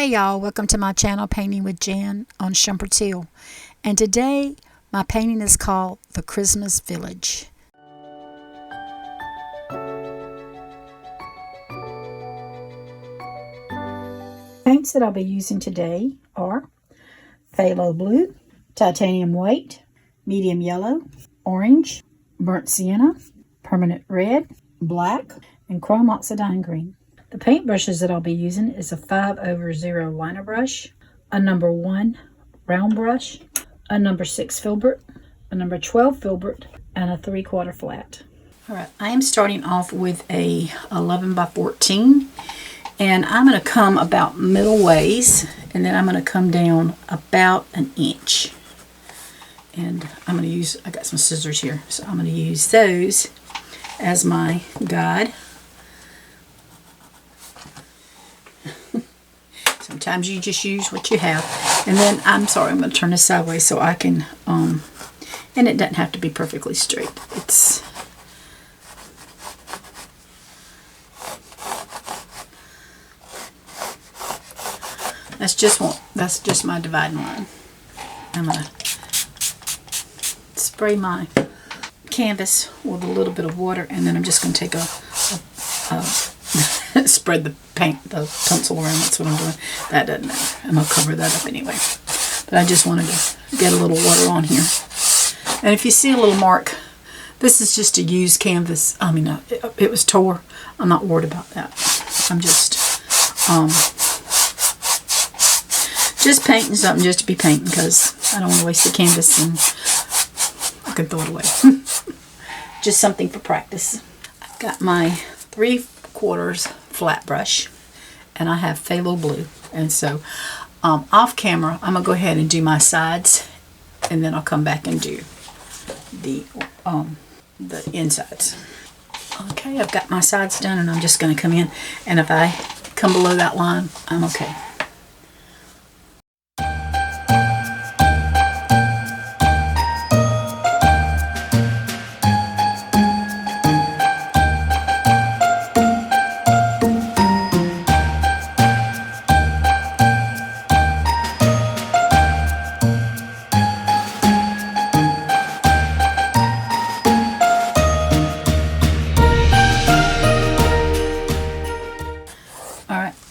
Hey y'all, welcome to my channel Painting with Jan on Shumperts Hill. And today my painting is called The Christmas Village. Paints that I'll be using today are Phthalo Blue, Titanium White, Medium Yellow, Orange, Burnt Sienna, Permanent Red, Black, and Chrome Oxide Green. The paint brushes that I'll be using is a 5/0 liner brush, a number 1 round brush, a number 6 Filbert, a number 12 Filbert, and a 3/4 flat. Alright, I am starting off with a 11x14, and I'm going to come about middle ways, and then I'm going to come down about an inch. And I'm going to use, I got some scissors here, so I'm going to use those as my guide. Sometimes you just use what you have. And then, I'm sorry, I'm going to turn this sideways so I can, and it doesn't have to be perfectly straight. That's just my dividing line. I'm going to spray my canvas with a little bit of water, and then I'm just going to take spread the pencil around. That's what I'm doing. That doesn't matter. I'm going to cover that up anyway. But I just wanted to get a little water on here. And if you see a little mark, this is just a used canvas. I mean, it was tore. I'm not worried about that. I'm just painting something just to be painting, because I don't want to waste the canvas and I can throw it away. Just something for practice. I've got my 3/4 flat brush, and I have Phthalo Blue, and so off camera I'm gonna go ahead and do my sides, and then I'll come back and do the insides. Okay, I've got my sides done, and I'm just gonna come in, and if I come below that line, I'm okay.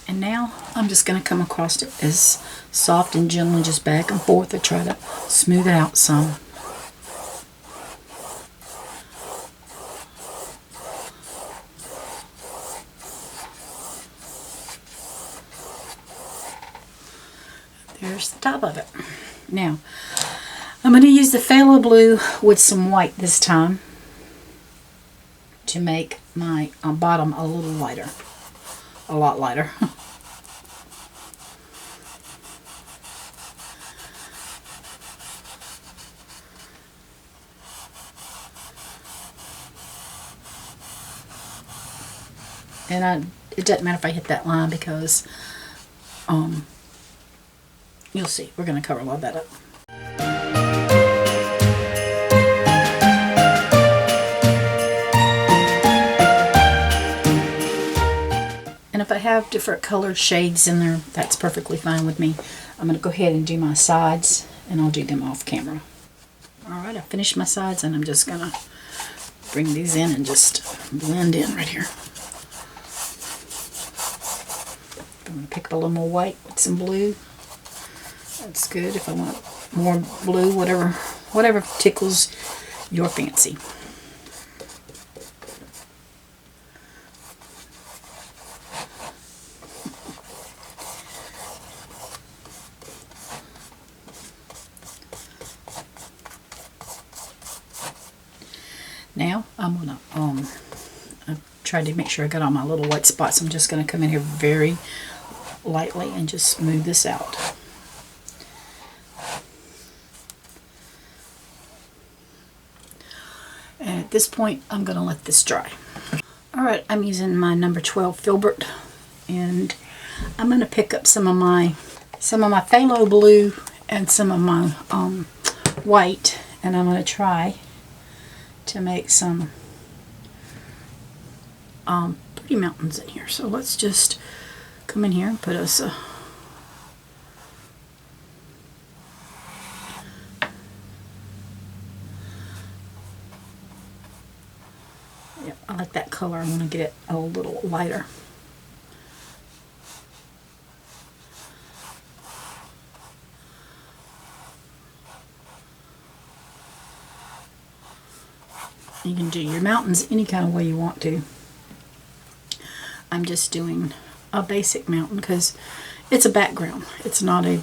And now I'm just going to come across it as soft and gentle, just back and forth to try to smooth it out some. There's the top of it. Now, I'm going to use the Phthalo Blue with some white this time to make my bottom a little lighter. A lot lighter. And it doesn't matter if I hit that line, because you'll see. We're going to cover a lot of that up. And if I have different colored shades in there, that's perfectly fine with me. I'm going to go ahead and do my sides, and I'll do them off camera. Alright, I finished my sides, and I'm just going to bring these in and just blend in right here. I'm going to pick up a little more white with some blue. That's good. If I want more blue, whatever tickles your fancy. Now I'm gonna I tried to make sure I got all my little white spots. I'm just gonna come in here very lightly and just smooth this out. And at this point, I'm gonna let this dry. All right, I'm using my number 12 Filbert, and I'm gonna pick up some of my Phthalo Blue and some of my white, and I'm gonna try to make some pretty mountains in here. So let's just come in here and put us a color. I want to get it a little lighter. You can do your mountains any kind of way you want to. I'm just doing a basic mountain because it's a background. It's not a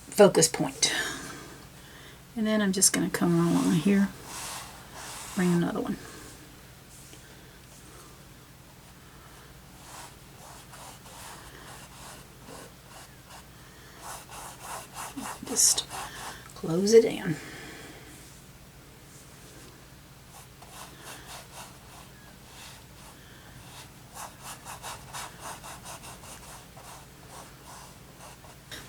focus point. And then I'm just going to come along here, bring another one. Just close it in.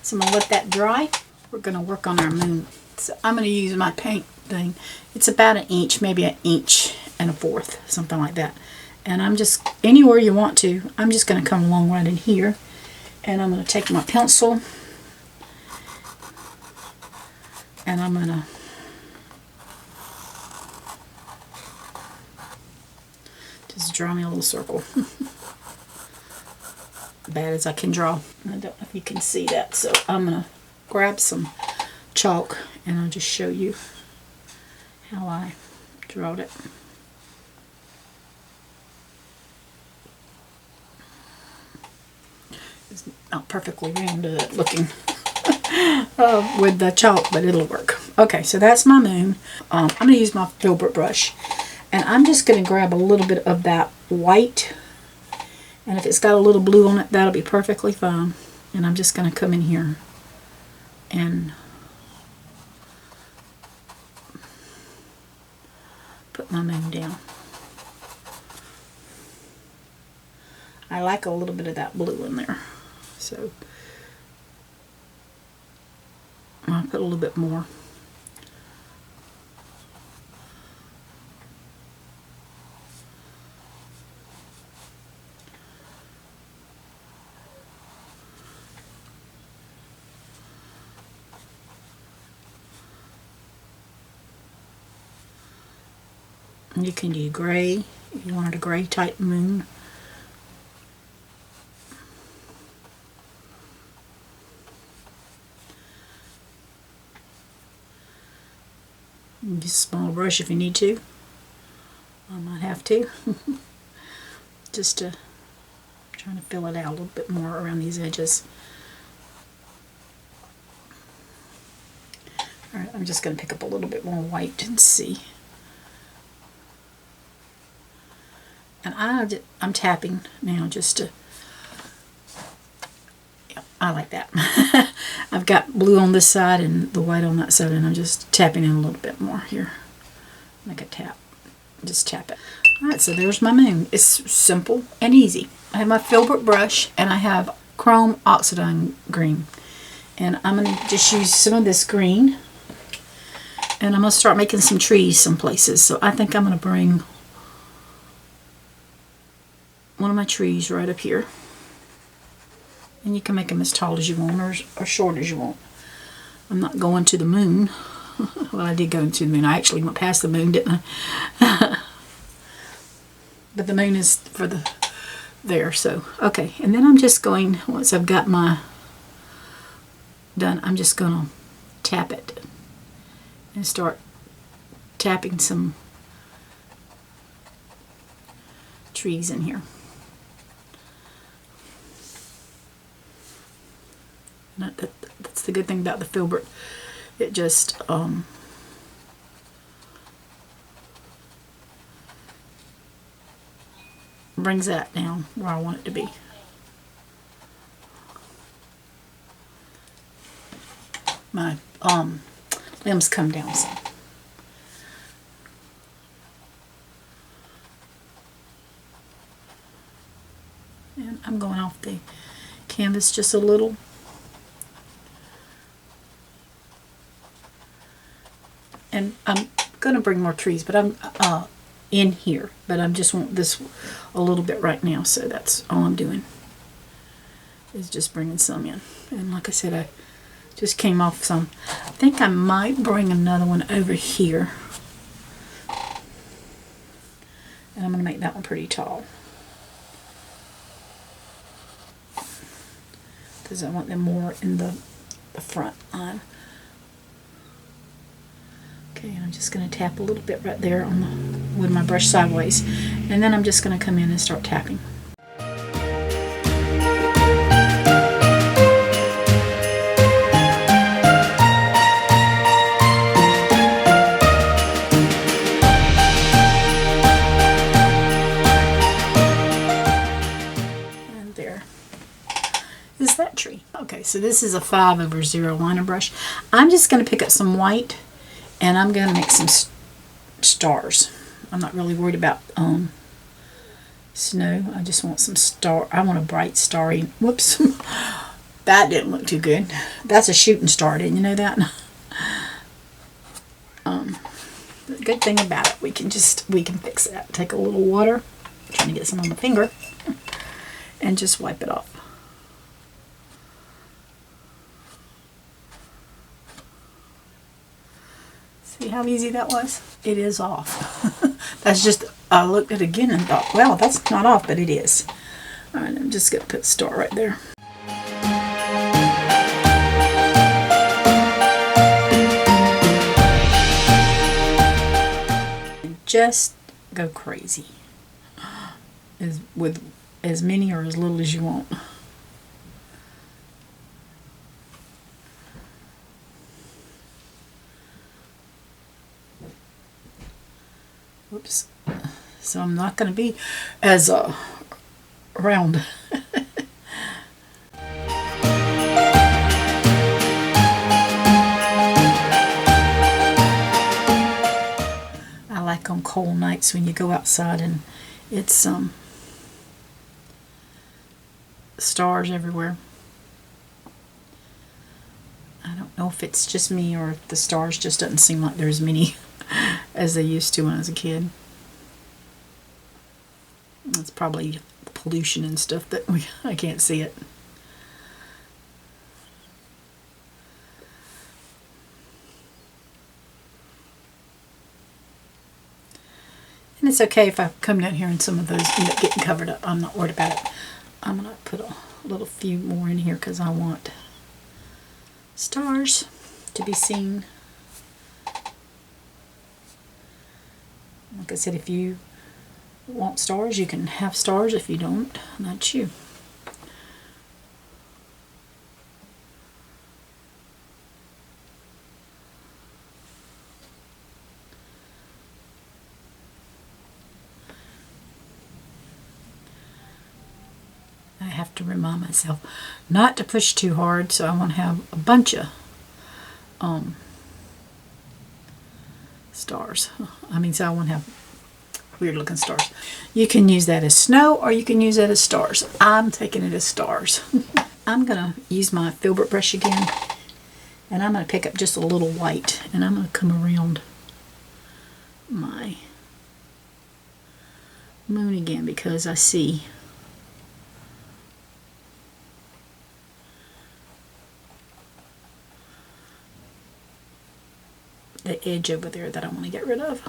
So I'm going to let that dry. We're going to work on our moon. So I'm going to use my paint thing. It's about 1 inch, maybe 1 1/4 inch, something like that. And I'm just, anywhere you want to, I'm just going to come along right in here. And I'm going to take my pencil and I'm going to just draw me a little circle. Bad as I can draw. I don't know if you can see that, so I'm going to grab some chalk and I'll just show you how I drawed it. It's not perfectly round looking with the chalk, but it'll work. Okay, so that's my moon. I'm going to use my Filbert brush, and I'm just going to grab a little bit of that white, and if it's got a little blue on it, that'll be perfectly fine. And I'm just going to come in here and put my moon down. I like a little bit of that blue in there, so I'll put a little bit more. You can do gray if you wanted a gray type moon. Use a small brush if you need to. I might have to. Just to trying to fill it out a little bit more around these edges. Alright, I'm just going to pick up a little bit more white and see. And I'm tapping now just to, yeah, I like that. I've got blue on this side and the white on that side, and I'm just tapping in a little bit more here. Like a tap. Just tap it. Alright, so there's my moon. It's simple and easy. I have my Filbert brush and I have chrome oxide green. And I'm going to just use some of this green. And I'm going to start making some trees some places. So I think I'm going to bring one of my trees right up here, and you can make them as tall as you want or short as you want. I'm not going to the moon. Well, I did go into the moon. I actually went past the moon, didn't I? But the moon is for there. So okay, and then I'm just going, once I've got my done, I'm just going to tap it and start tapping some trees in here. That's the good thing about the Filbert. It just brings that down where I want it to be. My limbs come down some. And I'm going off the canvas just a little. And I'm going to bring more trees, but I'm in here. But I just want this a little bit right now, so that's all I'm doing. Is just bringing some in. And like I said, I just came off some. I think I might bring another one over here. And I'm going to make that one pretty tall, because I want them more in the front line. Okay, and I'm just going to tap a little bit right there on the, with my brush sideways. And then I'm just going to come in and start tapping. And there is that tree. Okay, so this is a 5/0 liner brush. I'm just going to pick up some white, and I'm going to make some stars. I'm not really worried about snow. I just want some star. I want a bright starry. Whoops. That didn't look too good. That's a shooting star. Didn't you know that? The good thing about it, we can fix that. Take a little water. I'm trying to get some on my finger. And just wipe it off. See how easy that was? It is off. That's just, I looked at it again and thought, well, that's not off, but it is. All right, I'm just going to put a star right there. And just go crazy. With as many or as little as you want. Whoops. So I'm not going to be as round. I like on cold nights when you go outside and it's stars everywhere. I don't know if it's just me or if the stars just doesn't seem like there's many as they used to when I was a kid. It's probably pollution and stuff that I can't see it. And it's okay if I come down here and some of those end up getting covered up. I'm not worried about it. I'm going to put a little few more in here because I want stars to be seen. Like I said, if you want stars, you can have stars. If you don't, that's you. I have to remind myself not to push too hard, so I want to have a bunch of stars. So I want to have weird looking stars. You can use that as snow or you can use that as stars. I'm taking it as stars. I'm going to use my Filbert brush again, and I'm going to pick up just a little white, and I'm going to come around my moon again because I see the edge over there that I want to get rid of.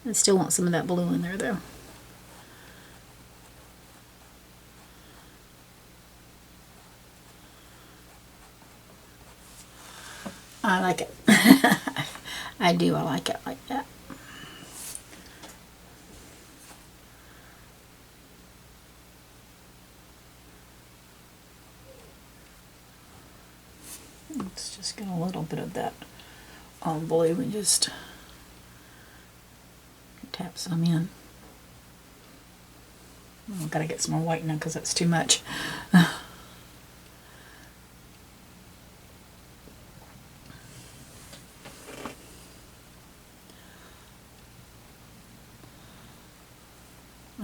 I still want some of that blue in there though. I like it. I do. I like it like that. Let's just get a little bit of that blue and just tap some in. I've got to get some more white now because that's too much. I'm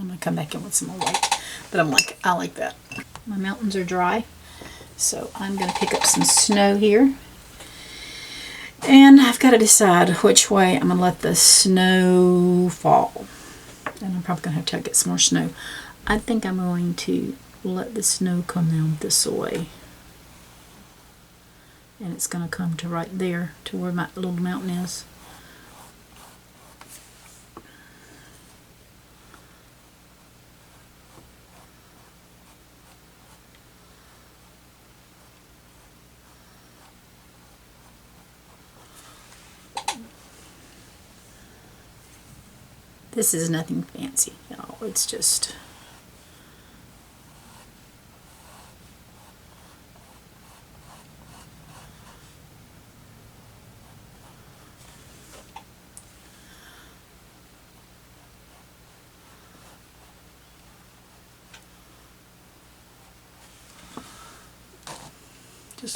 going to come back in with some more white, but I like that. My mountains are dry, so I'm going to pick up some snow here. And I've got to decide which way I'm going to let the snow fall. And I'm probably going to have to get some more snow. I think I'm going to let the snow come down this way. and it's going to come to right there to where my little mountain is. This is nothing fancy, y'all. It's just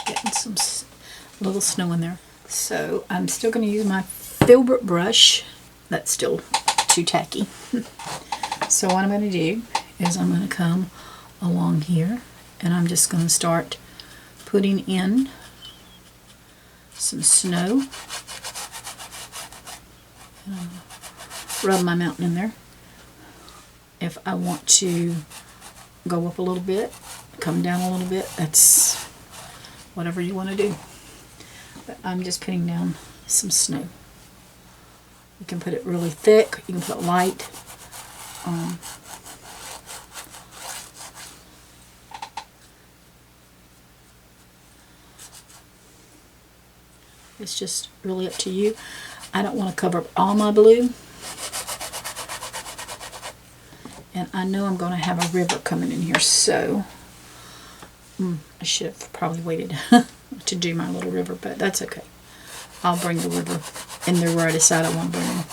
getting some little snow in there. So I'm still going to use my Filbert brush. That's still too tacky. So what I'm going to do is I'm going to come along here and I'm just going to start putting in some snow. Rub my mountain in there. If I want to go up a little bit, come down a little bit, that's whatever you want to do. But I'm just putting down some snow. You can put it really thick, you can put it light. It's just really up to you. I don't want to cover up all my blue. And I know I'm going to have a river coming in here, so I should have probably waited to do my little river, but that's okay. I'll bring the river in there where I decide I want to bring them.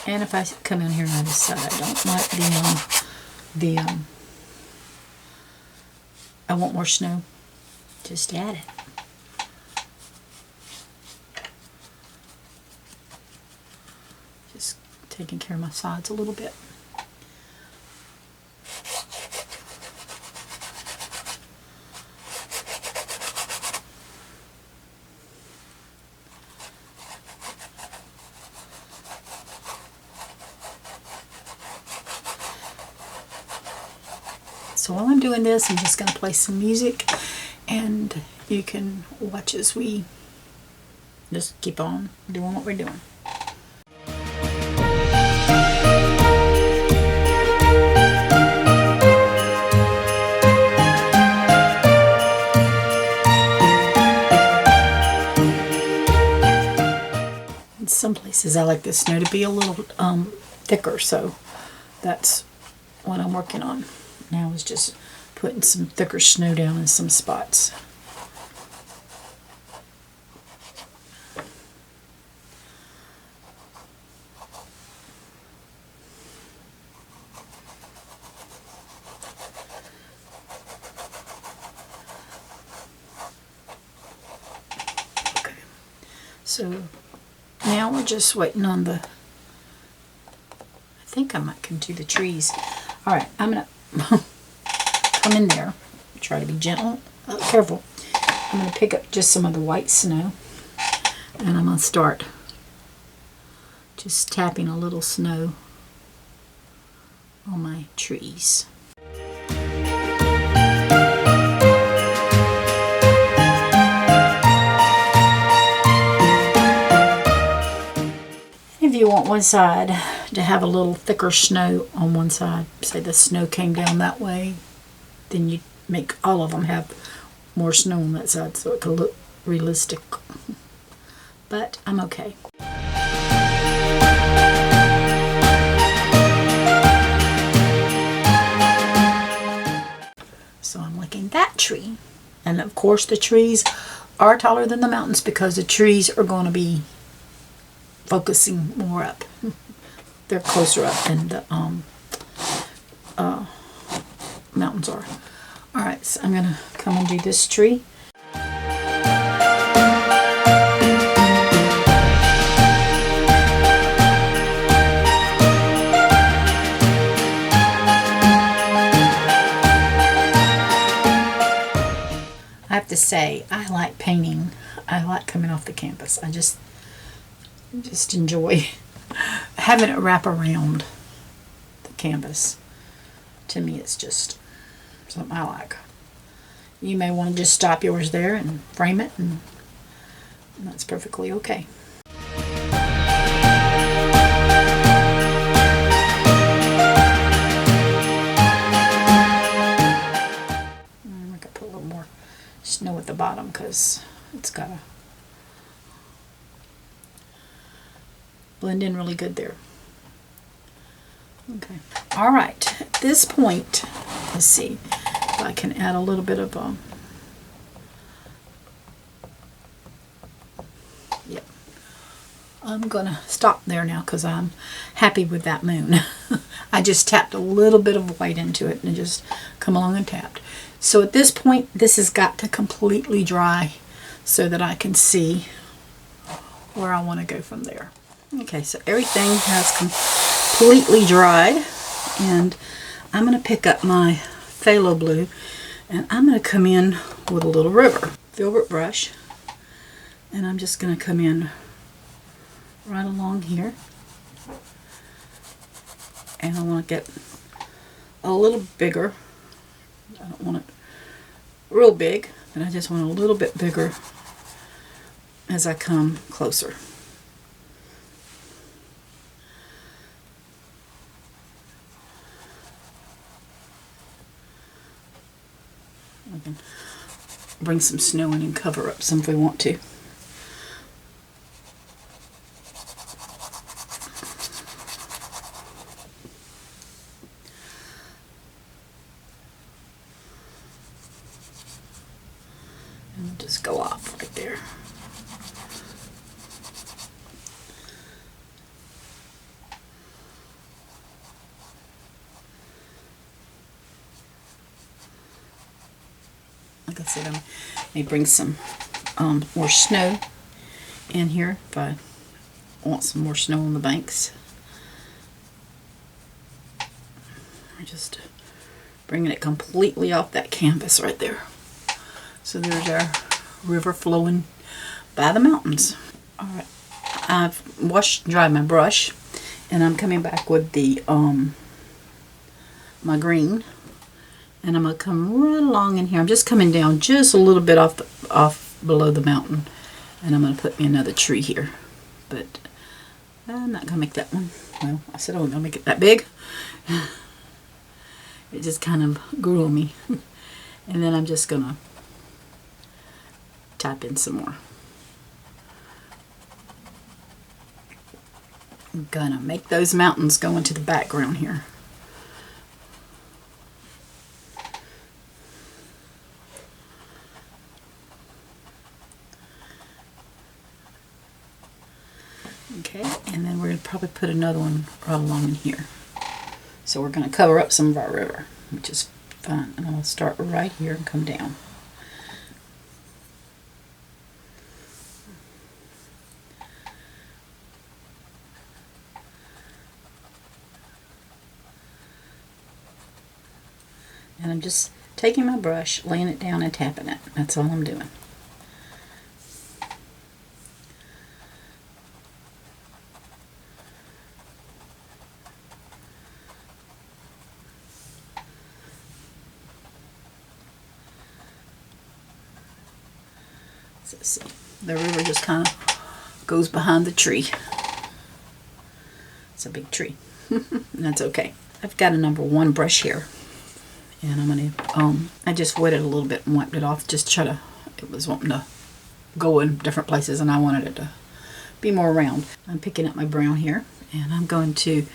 And if I come in here and I decide I don't like I want more snow, just add it. Just taking care of my sides a little bit. So while I'm doing this, I'm just going to play some music, and you can watch as we just keep on doing what we're doing. In some places I like the snow to be a little thicker, so that's what I'm working on. Now is just putting some thicker snow down in some spots. Okay. So now we're just waiting on I think I might come do the trees. Alright, I'm going to come in there, try to be gentle, careful. I'm going to pick up just some of the white snow, and I'm going to start just tapping a little snow on my trees. If you want one side to have a little thicker snow on one side, say the snow came down that way, then you make all of them have more snow on that side so it could look realistic. But I'm okay. So I'm looking at that tree. And of course the trees are taller than the mountains because the trees are going to be focusing more up. They're closer up than the mountains are. Alright, so I'm going to come and do this tree. I have to say, I like painting. I like coming off the campus. I just enjoy having it wrap around the canvas, to me, it's just something I like. You may want to just stop yours there and frame it, and that's perfectly okay. I could put a little more snow at the bottom because it's got to blend in really good there. Okay. All right. At this point, let's see if I can add a little bit of yep. I'm gonna stop there now because I'm happy with that moon. I just tapped a little bit of white into it and just come along and tapped. So at this point, this has got to completely dry so that I can see where I want to go from there. Okay, so everything has completely dried, and I'm going to pick up my Phthalo Blue, and I'm going to come in with a little river Filbert brush, and I'm just going to come in right along here, and I want to get a little bigger. I don't want it real big, but I just want a little bit bigger as I come closer. We can bring some snow in and cover up some if we want to. And we'll just go off right there. Like I said, I may bring some more snow in here if I want some more snow on the banks. I'm just bringing it completely off that canvas right there. So there's our river flowing by the mountains. Alright, I've washed and dried my brush, and I'm coming back with the my green. And I'm going to come right along in here. I'm just coming down just a little bit off below the mountain. And I'm going to put me another tree here. But I'm not going to make that one. Well, I said I wasn't going to make it that big. It just kind of grew on me. And then I'm just going to tap in some more. I'm going to make those mountains go into the background here. Okay, and then we're going to probably put another one right along in here. So we're going to cover up some of our river, which is fine. And I'll start right here and come down. And I'm just taking my brush, laying it down and tapping it. That's all I'm doing. So see, the river just kind of goes behind the tree. It's a big tree. And that's okay. I've got a number 1 brush here. And I'm going to, I just wetted a little bit and wiped it off. Just try to, it was wanting to go in different places and I wanted it to be more round. I'm picking up my brown here and I'm going to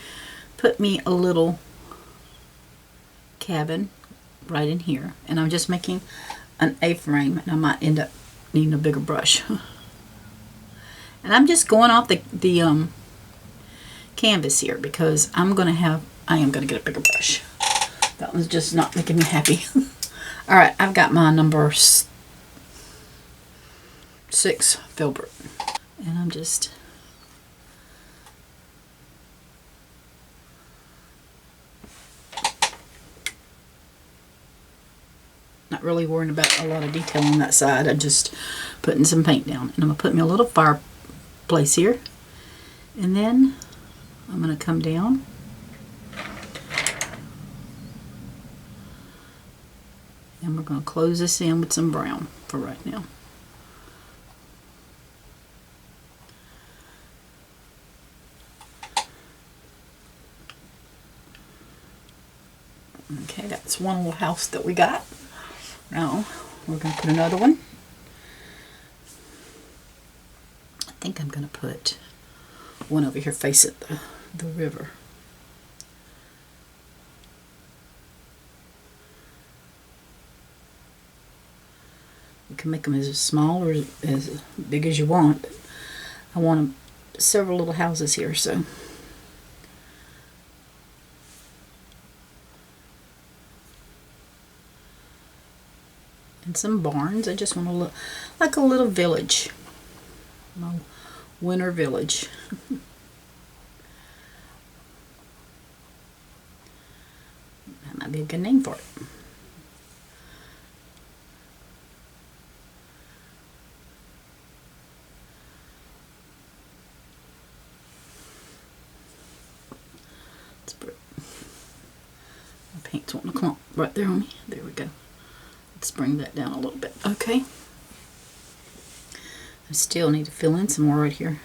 put me a little cabin right in here. And I'm just making an A-frame, and I might end up needing a bigger brush. And I'm just going off the canvas here because I am going to get a bigger brush. That one's just not making me happy. Alright, I've got my number 6 Filbert. And I'm just not really worrying about a lot of detail on that side. I'm just putting some paint down. And I'm going to put me a little fireplace here. And then I'm going to come down. And we're going to close this in with some brown for right now. Okay, that's one little house that we got. Now we're going to put another one. I think I'm going to put one over here facing the river. You can make them as small or as big as you want. I want several little houses here, so. And some barns. I just want to look like a little village. A winter village. That might be a good name for it. My paint's wanting to clump right there on me. There we go. Let's bring that down a little bit. Okay. I still need to fill in some more right here.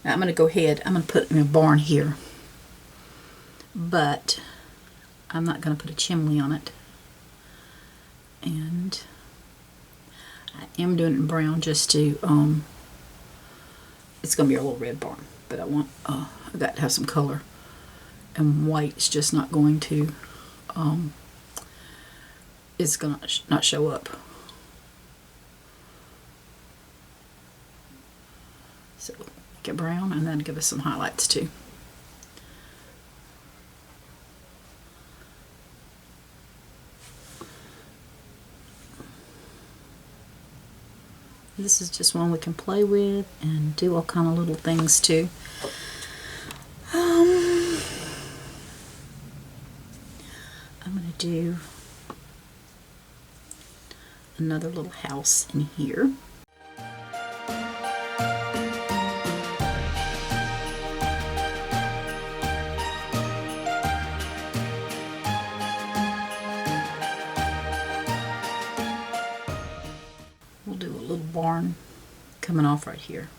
Now I'm going to go ahead. I'm going to put in a barn here. But I'm not going to put a chimney on it. And I am doing it in brown just to, it's going to be a little red barn. But I got to have some color. And white's just not going to, it's going to not show up. So make it brown and then give us some highlights too. This is just one we can play with and do all kind of little things too. I'm going to do another little house in here. We'll do a little barn coming off right here.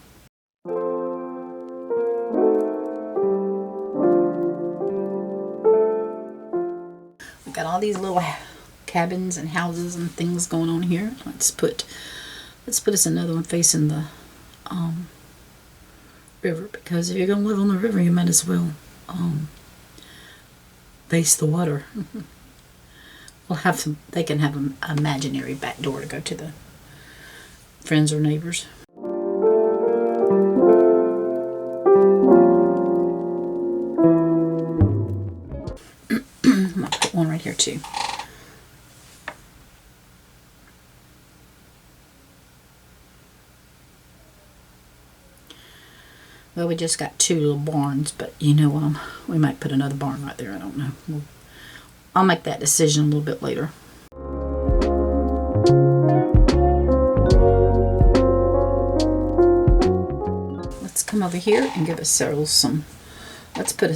We got all these little cabins and houses and things going on here. Let's put us another one facing the river, because if you're gonna live on the river, you might as well face the water. We'll have some. They can have an imaginary back door to go to the friends or neighbors. I'm gonna put one right here too. Well, we just got two little barns, but you know, we might put another barn right there. I don't know. I'll make that decision a little bit later. Let's come over here and give ourselves some. Let's put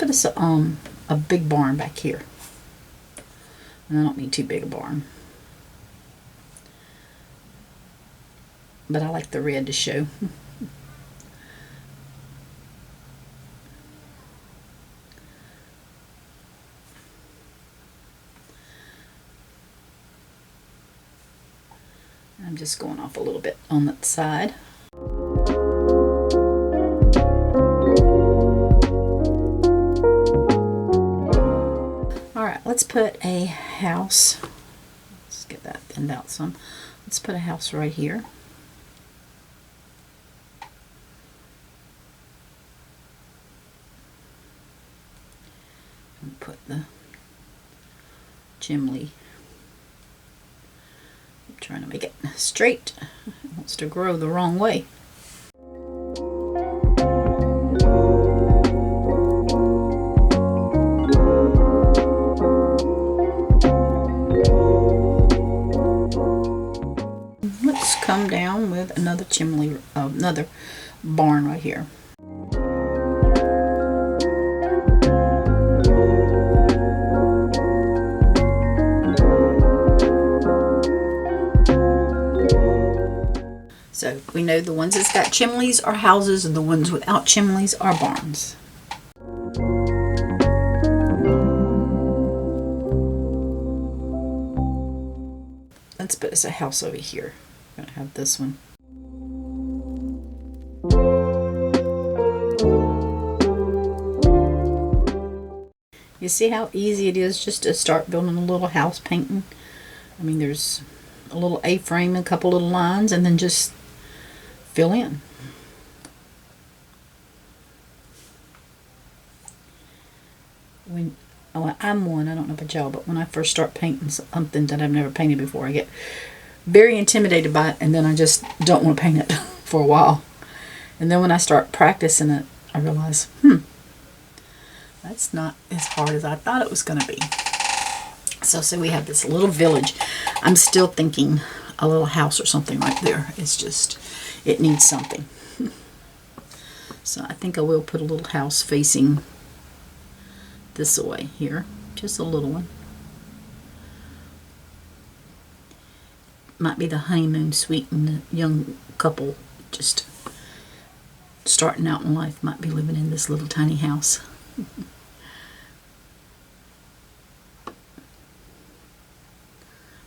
us a big barn back here. And I don't mean too big a barn, but I like the red to show. I'm just going off a little bit on that side. Alright, let's put a house. Let's get that thinned out some. Let's put a house right here. And put the chimney. Trying to make it straight. It wants to grow the wrong way. Let's come down with another chimney, another barn right here. So we know the ones that's got chimneys are houses and the ones without chimneys are barns. Let's put us a house over here. I'm going to have this one. You see how easy it is just to start building a little house painting? I mean, there's a little A-frame, a couple little lines, and then just fill in. I'm one, I don't know about y'all, but when I first start painting something that I've never painted before, I get very intimidated by it, and then I just don't want to paint it for a while. And then when I start practicing it, I realize, that's not as hard as I thought it was going to be. So we have this little village. I'm still thinking a little house or something right there. It's just, it needs something. So I think I will put a little house facing this way here. Just a little one. Might be the honeymoon suite, and the young couple just starting out in life might be living in this little tiny house.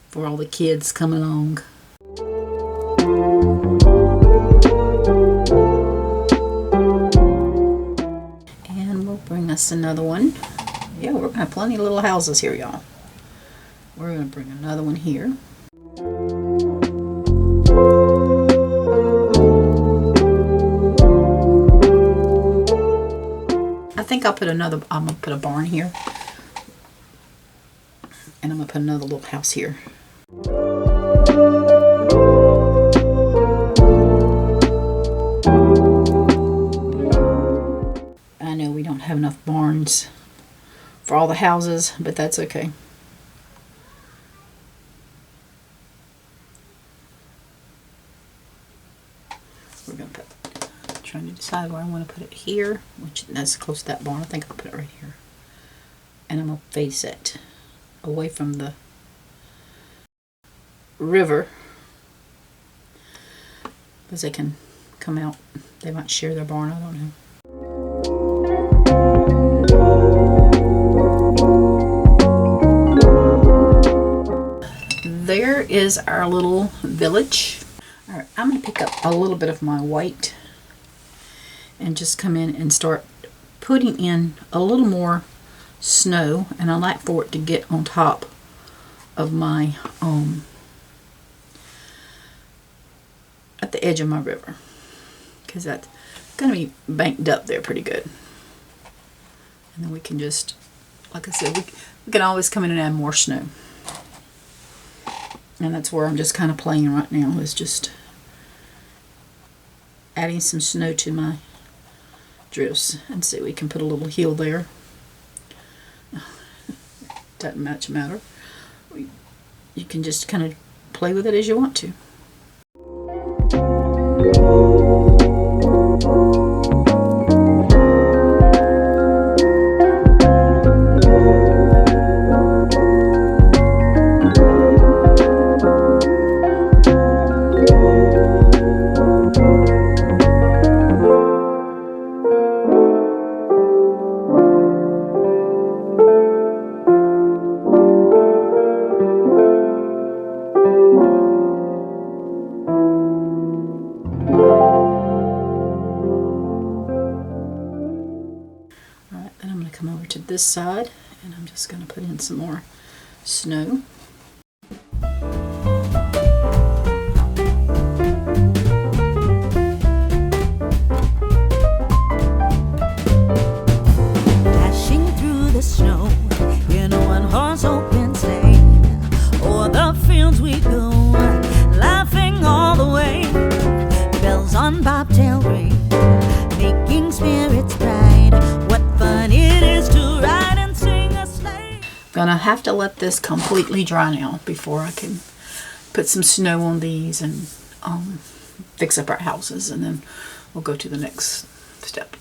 For all the kids coming along. And we'll bring us another one. Yeah, we're going to have plenty of little houses here, y'all. We're going to bring another one here. I think I'm going to put a barn here. And I'm going to put another little house here. I know we don't have enough barns for all the houses, but that's okay. We're going to put, trying to decide where I want to put it here, which that's close to that barn. I think I'll put it right here. And I'm going to face it away from the river, because they can come out. They might share their barn, I don't know. There is our little village. Alright, I'm going to pick up a little bit of my white and just come in and start putting in a little more snow, and I like for it to get on top of my at the edge of my river, because that's going to be banked up there pretty good. And then we can just, like I said, we can always come in and add more snow. And that's where I'm just kind of playing right now, is just adding some snow to my drifts. And see, we can put a little hill there. Doesn't much matter. You can just kind of play with it as you want to. This side, and I'm just going to put in some more snow. Dashing through the snow in a one-horse open sleigh, o'er the fields we go, laughing all the way. Bells on bobtail ring, making spirits bright. What fun it is to ride and sing a sleigh. Gonna have to let this completely dry now before I can put some snow on these and fix up our houses, and then we'll go to the next step.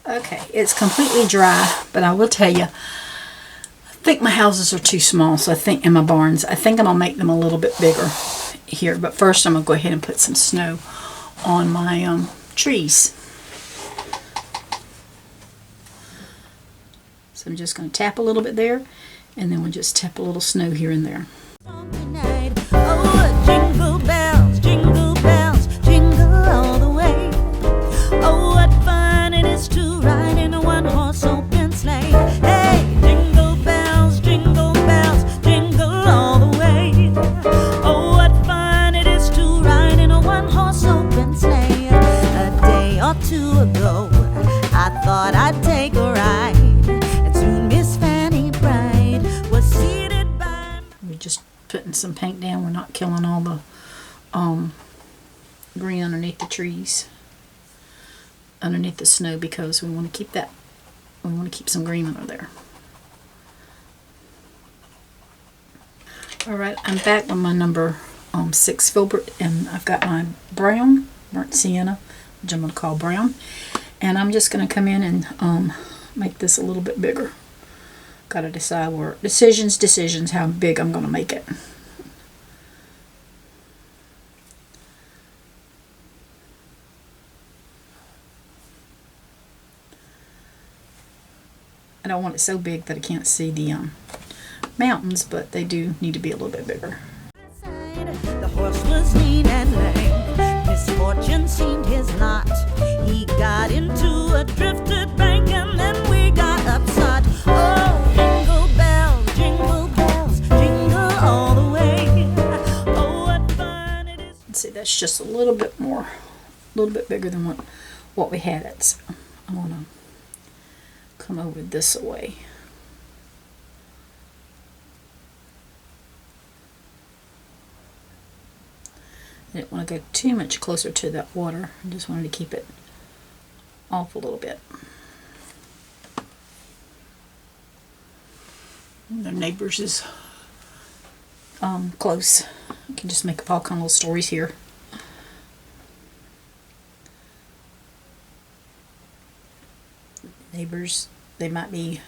Okay, it's completely dry, but I will tell you, I think my houses are too small, so I think, in my barns, I think I'm going to make them a little bit bigger here. But first I'm going to go ahead and put some snow on my trees. So I'm just going to tap a little bit there, and then we'll just tap a little snow here and there. Oh, jingle bells, jingle bells, jingle all the way. Oh, what fun it is to ride in a one-horse open sleigh. Hey, jingle bells, jingle all the way. Oh, what fun it is to ride in a one-horse open sleigh. A day or two ago, I thought I'd take a ride, and soon Miss Fanny Bright was seated by me. We just putting some paint down. We're not killing all the green underneath the trees, underneath the snow, because we want to keep that. We want to keep some green under there. All right, I'm back on my number 6 Filbert, and I've got my brown, burnt sienna, which I'm going to call brown, and I'm just going to come in and make this a little bit bigger. Got to decide where decisions how big I'm going to make it. I don't want it so big that I can't see the mountains, but they do need to be a little bit bigger. The horse was lean and lame. Misfortune seemed his lot. He got into a drifted bank, and then we got upside. Oh, jingle bells, jingle all the way. Oh, what fun it is. Let's see, that's just a little bit more, a little bit bigger than what we had it. So I'm going to come over this way. I didn't want to go too much closer to that water. I just wanted to keep it off a little bit. And the neighbors is close. I can just make up all kind of little stories here. Neighbors, they might be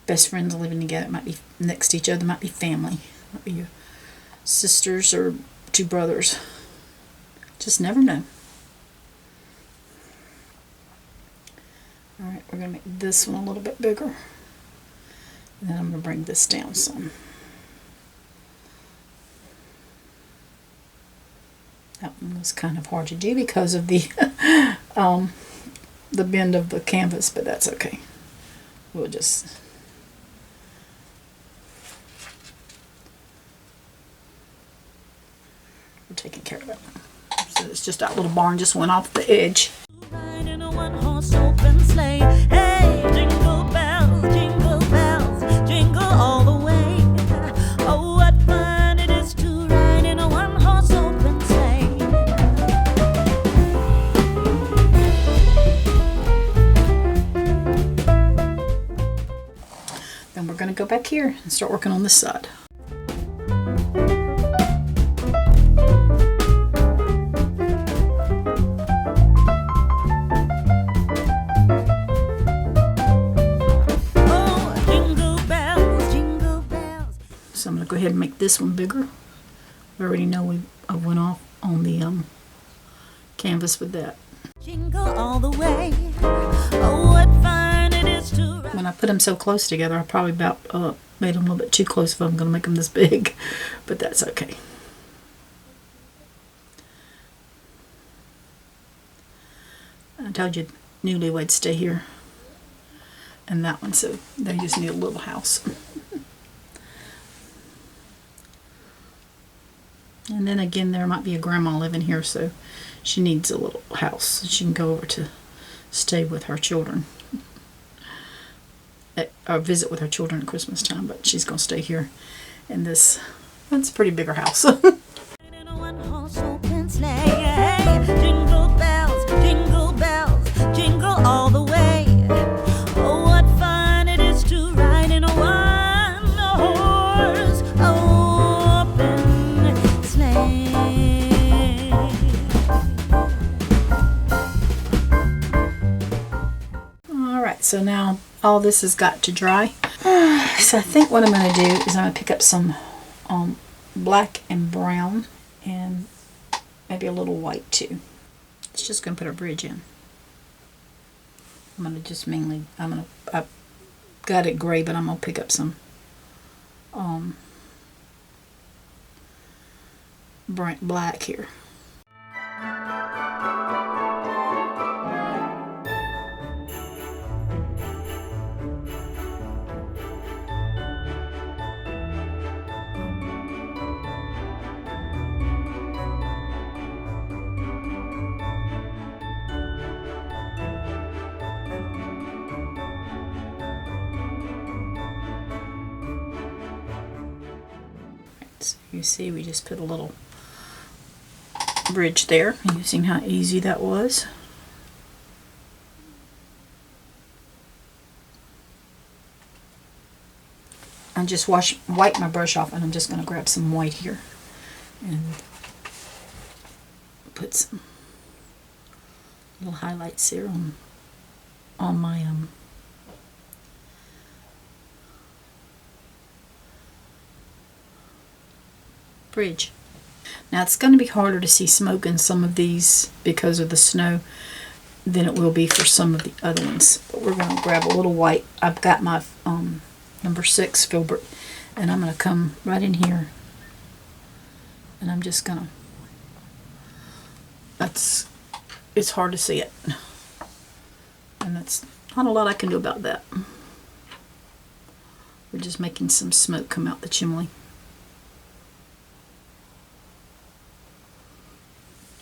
best friends living together, might be next to each other, might be family, might be your sisters or two brothers. Just never know. Alright, we're going to make this one a little bit bigger. And then I'm going to bring this down some. That one was kind of hard to do because of the bend of the canvas, but that's okay. We'll just we're taking care of it. So it's just that little barn just went off the edge. Ride in a one-horse open sleigh. Hey, jingle bells, jingle all the way. Oh, what fun it is to ride in a one-horse open sleigh. Then we're going to go back here and start working on this side. So I'm going to go ahead and make this one bigger. I already know I went off on the canvas with that. Jingle all the way. Oh, what fun it is to ride. When I put them so close together, I probably about made them a little bit too close if I'm going to make them this big. But that's okay. I told you newlyweds stay here. And that one, so they just need a little house. And then again, there might be a grandma living here, so she needs a little house. She can go over to stay with her children. Or visit with her children at Christmas time, but she's going to stay here in this. That's a pretty bigger house. Jingle bells, jingle all the way. Oh, what fun it is to ride in a one-horse open sleigh. Alright, so now all this has got to dry. So I think what I'm going to do is I'm going to pick up some black and brown and maybe a little white too. It's just going to put a bridge in. I'm going to just mainly, I've got it gray, but I'm going to pick up some bright black here. So you see we just put a little bridge there, using how easy that was. I just wipe my brush off, and I'm just going to grab some white here and put some little highlights here on my bridge. Now it's going to be harder to see smoke in some of these because of the snow than it will be for some of the other ones. But we're going to grab a little white. I've got my number 6 Filbert, and I'm going to come right in here, and I'm just going to, it's hard to see it, and that's not a lot I can do about that. We're just making some smoke come out the chimney.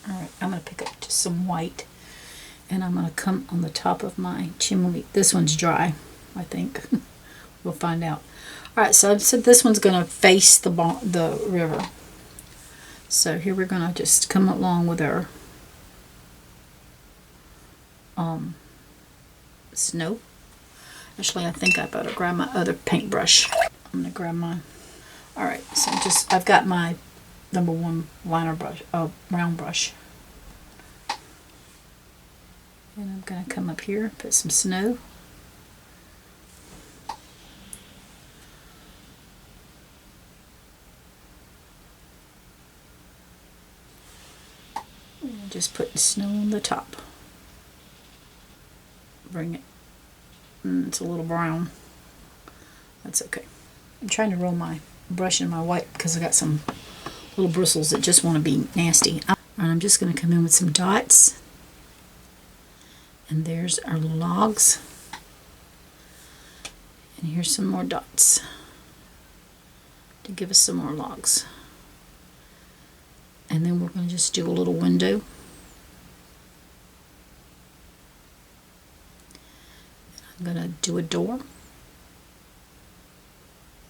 Alright, I'm going to pick up just some white, and I'm going to come on the top of my chimney. This one's dry, I think. We'll find out. Alright, so I said this one's going to face the river. So here we're going to just come along with our snow. Actually, I think I better grab my other paintbrush. I'm going to grab my... Alright, so I've got my number 1 liner brush, round brush. And I'm going to come up here, put some snow. And just put the snow on the top. Bring it. It's a little brown. That's okay. I'm trying to roll my brush in my white because I got some little bristles that just want to be nasty. And I'm just going to come in with some dots. And there's our little logs. And here's some more dots to give us some more logs. And then we're going to just do a little window. I'm going to do a door.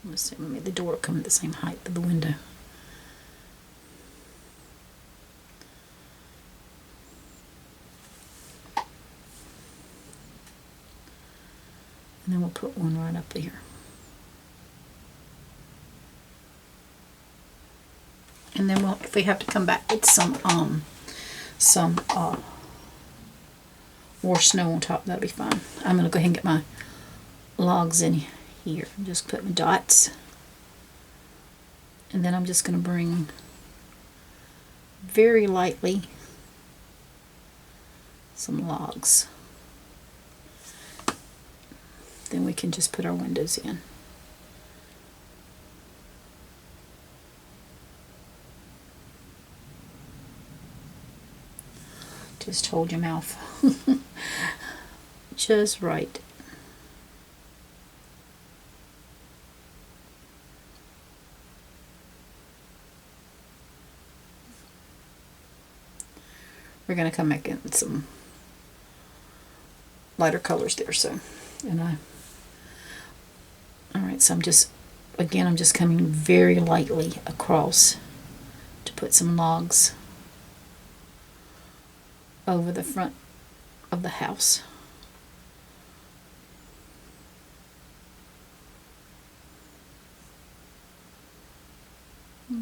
Let's see, maybe the door will come at the same height of the window. And then we'll put one right up here. And then if we have to come back with some more snow on top, that'll be fine. I'm going to go ahead and get my logs in here. Just put my dots. And then I'm just going to bring very lightly some logs. Then we can just put our windows in. Just hold your mouth. Just right. We're going to come back in with some lighter colors there, so, alright, so I'm just coming very lightly across to put some logs over the front of the house.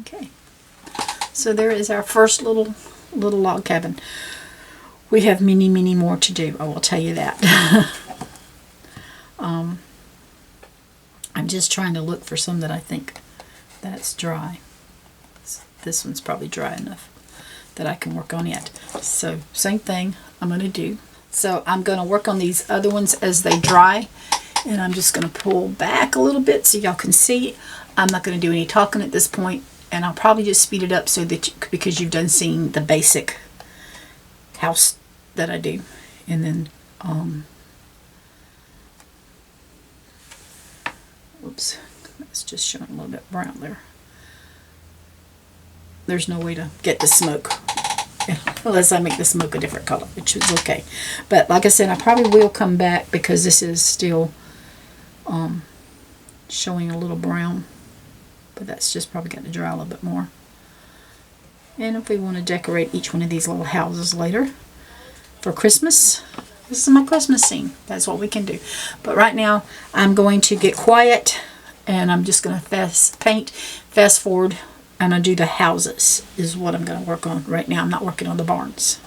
Okay, so there is our first little log cabin. We have many more to do, I will tell you that. I'm just trying to look for some that I think that's dry. This one's probably dry enough that I can work on it. So same thing I'm going to do. So I'm going to work on these other ones as they dry, and I'm just going to pull back a little bit so y'all can see. I'm not going to do any talking at this point, and I'll probably just speed it up so that because you've done seen the basic house that I do. And then oops, it's just showing a little bit brown there. There's no way to get the smoke unless I make the smoke a different color, which is okay. But like I said, I probably will come back because this is still showing a little brown, but that's just probably got to dry a little bit more. And if we want to decorate each one of these little houses later for Christmas, this is my Christmas scene. That's what we can do. But right now I'm going to get quiet, and I'm just going to fast forward, and I do the houses is what I'm going to work on right now. I'm not working on the barns.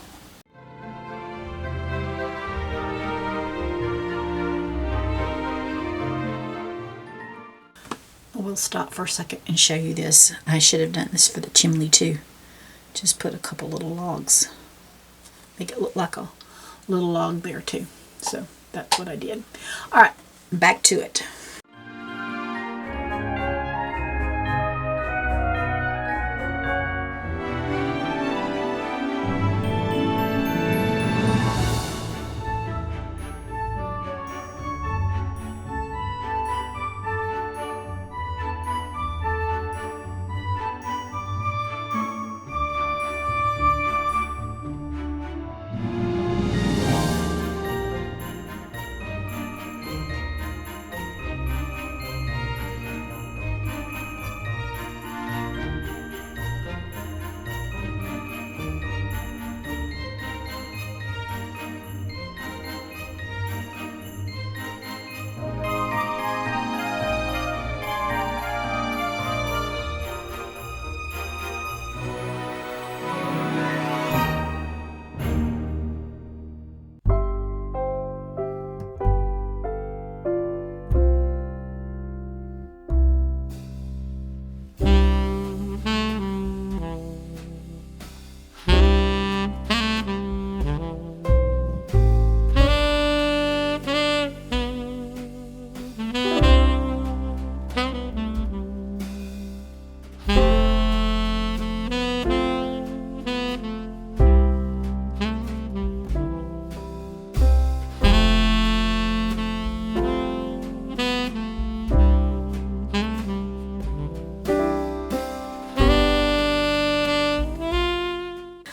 We'll stop for a second and show you this. I should have done this for the chimney too. Just put a couple little logs. Make it look like a little log there too. So that's what I did. Alright, back to it.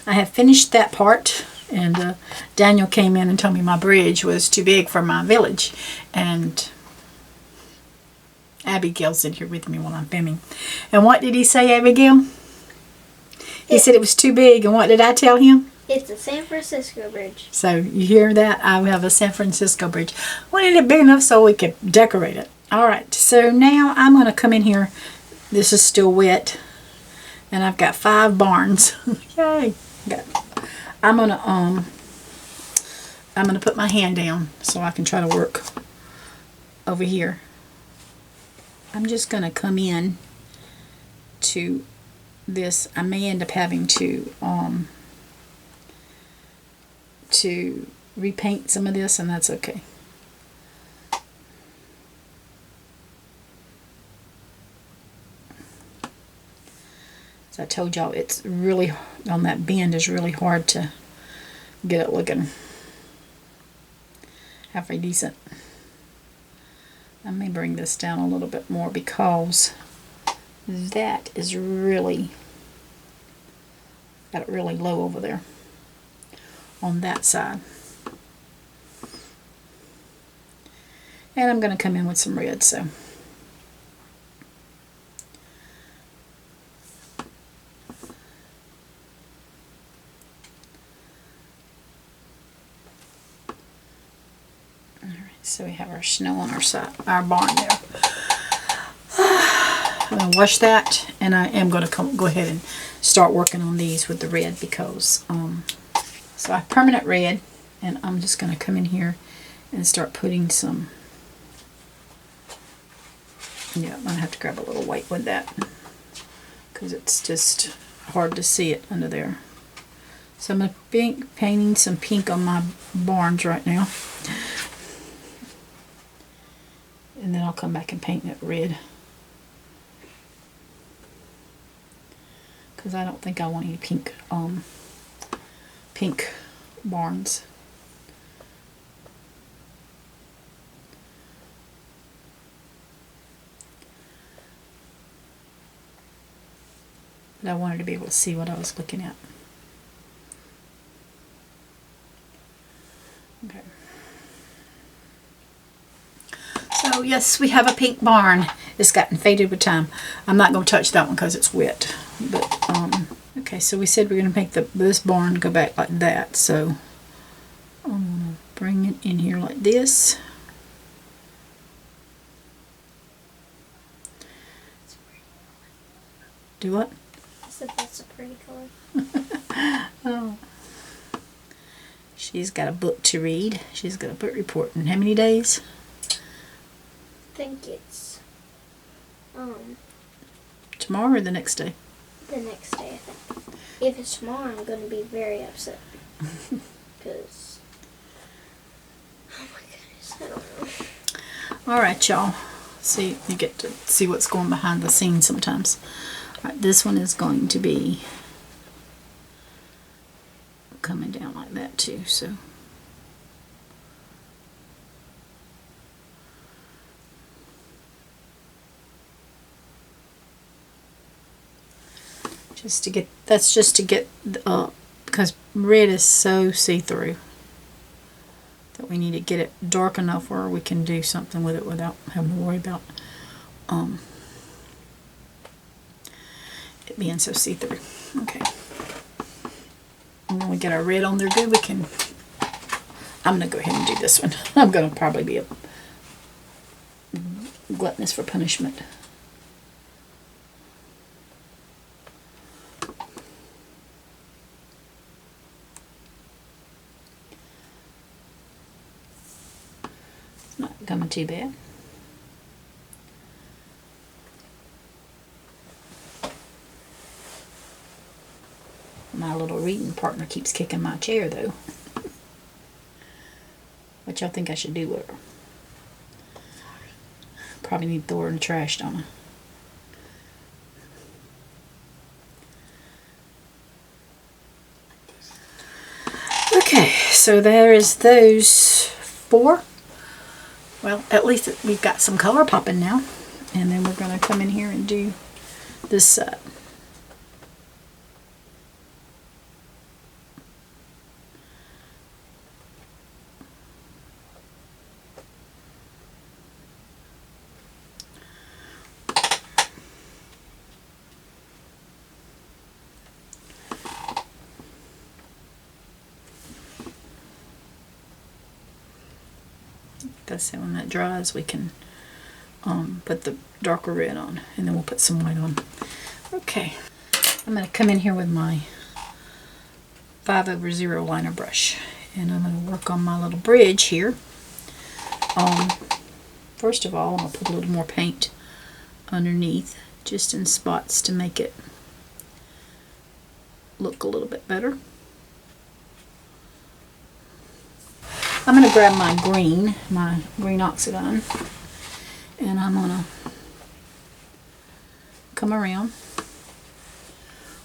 I have finished that part, and Daniel came in and told me my bridge was too big for my village, and Abigail's in here with me while I'm filming. And what did he say, Abigail? He said it was too big, and what did I tell him? It's the San Francisco Bridge. So you hear that? I have a San Francisco bridge. Wanted it big enough so we could decorate it. Alright, so now I'm going to come in here. This is still wet, and I've got 5 barns. Yay! I'm gonna put my hand down so I can try to work over here. I'm just gonna come in to this. I may end up having to repaint some of this, and that's okay. I told y'all it's really, on that bend is really hard to get it looking halfway decent. I may bring this down a little bit more because that is really, got it really low over there on that side. And I'm going to come in with some red, so. So we have our snow on our side, our barn there. I'm going to wash that, and I am going to go ahead and start working on these with the red because, so I have permanent red, and I'm just going to come in here and start putting some Yeah, I'm going to have to grab a little white with that because it's just hard to see it under there. So I'm going to be painting some pink on my barns right now. And then I'll come back and paint it red. Because I don't think I want any pink barns. But I wanted to be able to see what I was looking at. Okay. So yes, we have a pink barn. It's gotten faded with time. I'm not going to touch that one because it's wet. But okay, so we said we're going to make this barn go back like that. So I'm going to bring it in here like this. Do what? I said that's a pretty color. Oh. She's got a book to read. She's got a book report in how many days? I think it's Tomorrow or the next day? the next day, I think. If it's tomorrow, I'm going to be very upset. Because, oh my goodness, I don't know. Alright, y'all. See, you get to see what's going behind the scenes sometimes. Alright, this one is going to be coming down like that too, so. That's just to get because red is so see-through that we need to get it dark enough where we can do something with it without having to worry about it being so see-through. Okay. And when we get our red on there good, I'm going to go ahead and do this one. I'm going to probably be a gluttonous for punishment. Not coming too bad. My little reading partner keeps kicking my chair though. What y'all think I should do with her? Probably need to throw her in the trash, don't I? Okay, so there is those 4. Well, at least we've got some color popping now. And then we're going to come in here and do this side. So when that dries, we can put the darker red on, and then we'll put some white on. Okay, I'm going to come in here with my 5/0 liner brush, and I'm going to work on my little bridge here. First of all, I'm going to put a little more paint underneath, just in spots to make it look a little bit better. I'm going to grab my green oxide, and I'm going to come around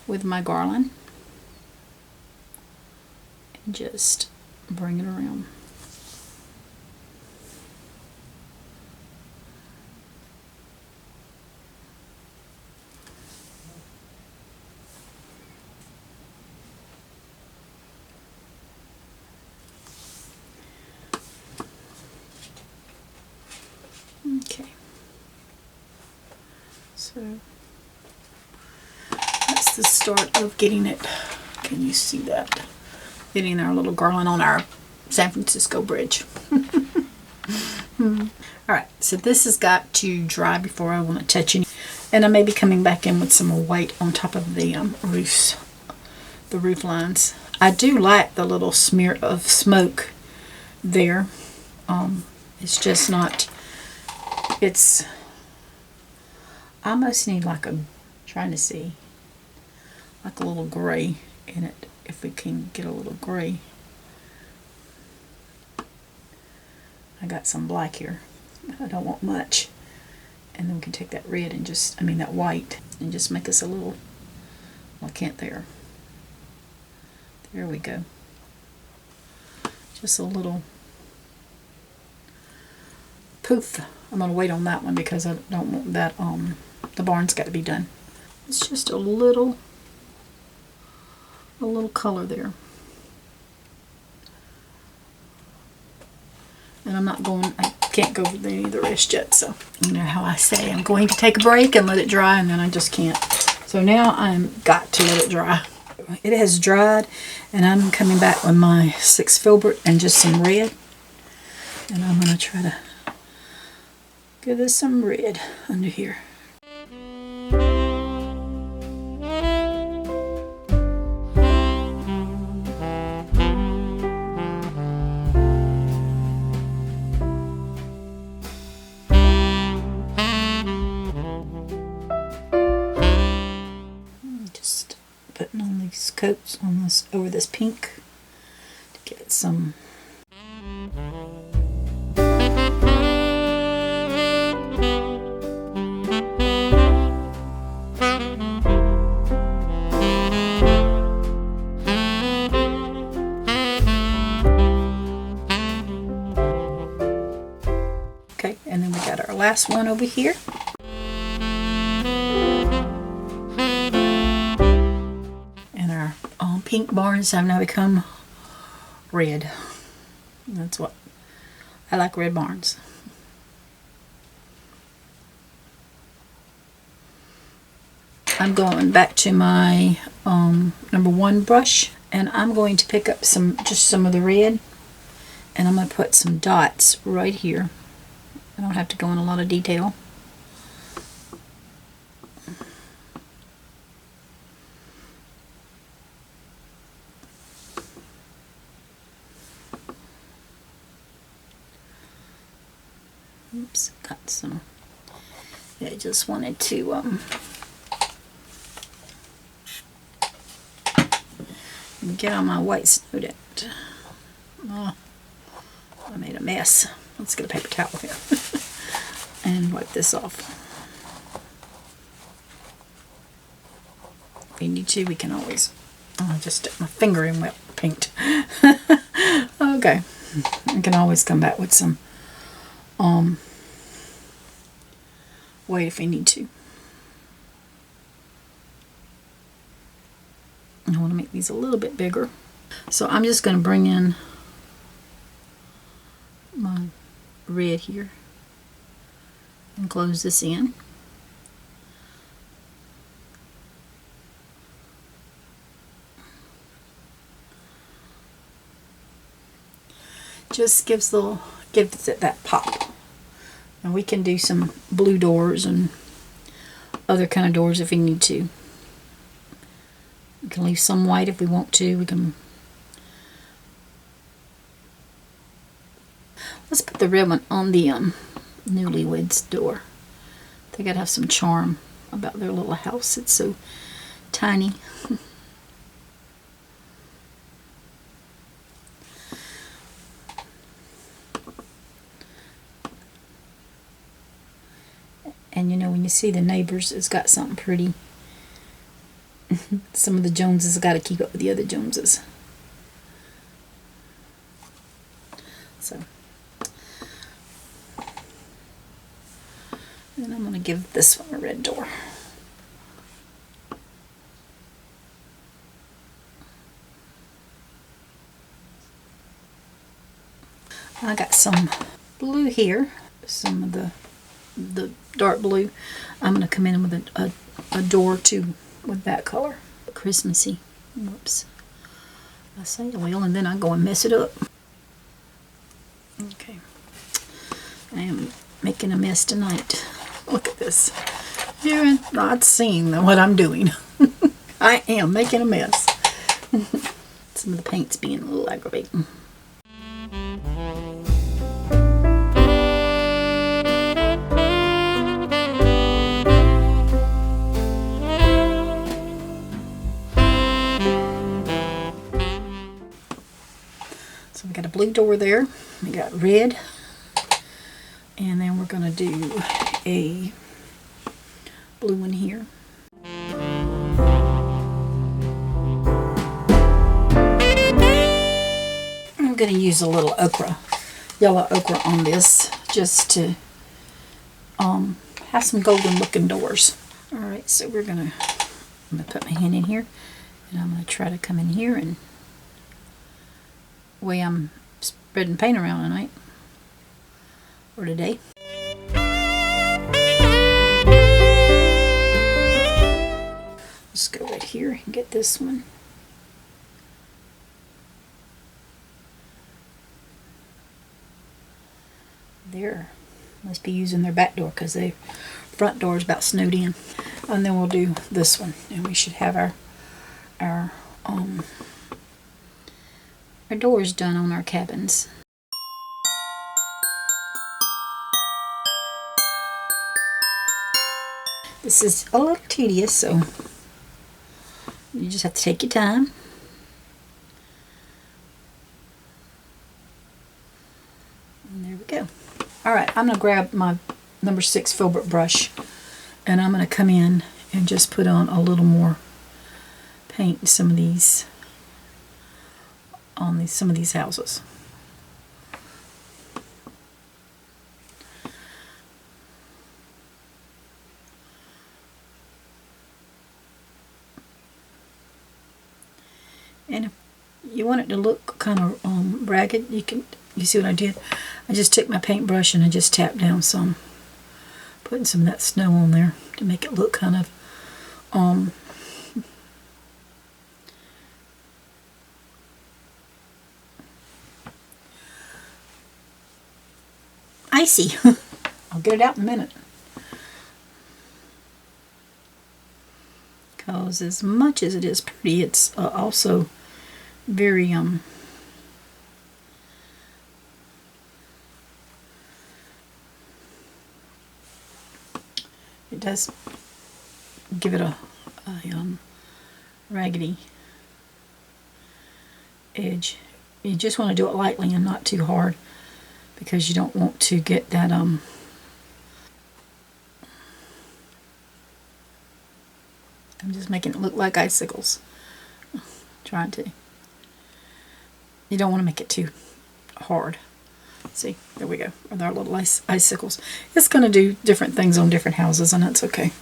with my garland and just bring it around. Okay, so that's the start of getting it. Can you see that? Getting our little garland on our San Francisco bridge. Alright, so this has got to dry before I want to touch any. And I may be coming back in with some more white on top of the roof lines. I do like the little smear of smoke there. It's just not, it's I almost need like a, trying to see, like a little gray in it, if we can get a little gray. I got some black here. I don't want much. And then we can take that red and just, I mean that white, and just make us a little, well, I can't there. There we go. Just a little poof. I'm going to wait on that one because I don't want that, the barn's got to be done. It's just a little color there. And I'm not going, I can't go with any of the rest yet, so you know how I say I'm going to take a break and let it dry, and then I just can't. So now I'm got to let it dry. It has dried, and I'm coming back with my 6 Filbert and just some red. And I'm going to try to give this some red under here. Just putting on these coats on this over this pink to get some. Okay, and then we got our last one over here. And our pink barns have now become red. That's what I like, red barns. I'm going back to my number 1 brush, and I'm going to pick up just some of the red, and I'm going to put some dots right here. I don't have to go in a lot of detail. Oops, got some. Yeah, I just wanted to get on my white student. Oh, I made a mess. Let's get a paper towel here and wipe this off. If we need to, we can always. Oh, I just stuck my finger in wet paint. Okay, I can always come back with some white if we need to. I want to make these a little bit bigger, so I'm just going to bring in my red here and close this in. Just gives it that pop. And we can do some blue doors and other kind of doors if we need to. We can leave some white if we want to. We can. Let's put the red one on the newlyweds door. They gotta have some charm about their little house. It's so tiny. And you know, when you see the neighbors, it's got something pretty. Some of the Joneses got to keep up with the other Joneses. So, and I'm going to give this one a red door. I got some blue here, some of the dark blue. I'm going to come in with a door too with that color. Christmassy. Whoops. I say I will, and then I go and mess it up. Okay. I am making a mess tonight. Look at this. You're not seeing what I'm doing. I am making a mess. Some of the paint's being a little aggravating. blue door there. We got red. And then we're going to do a blue one here. I'm going to use a little ochre, yellow ochre on this, just to have some golden looking doors. Alright, so I'm going to put my hand in here, and I'm going to try to come in here, and the way I'm spreading paint around tonight, or today. Let's go right here and get this one. There. Must be using their back door because their front door is about snowed in. And then we'll do this one, and we should have our doors done on our cabins. This is a little tedious, so you just have to take your time. And there we go. Alright, I'm going to grab my number 6 Filbert brush, and I'm going to come in and just put on a little more paint in some of these, on some of these houses. And if you want it to look kind of ragged, you see what I did? I just took my paintbrush and I just tapped down some, putting some of that snow on there to make it look kind of icy. I'll get it out in a minute. Because as much as it is pretty, it's also very it does give it a raggedy edge. You just want to do it lightly and not too hard, because you don't want to get that I'm just making it look like icicles. Trying to. You don't want to make it too hard. See, there we go. With our little icicles. It's going to do different things on different houses, and that's okay.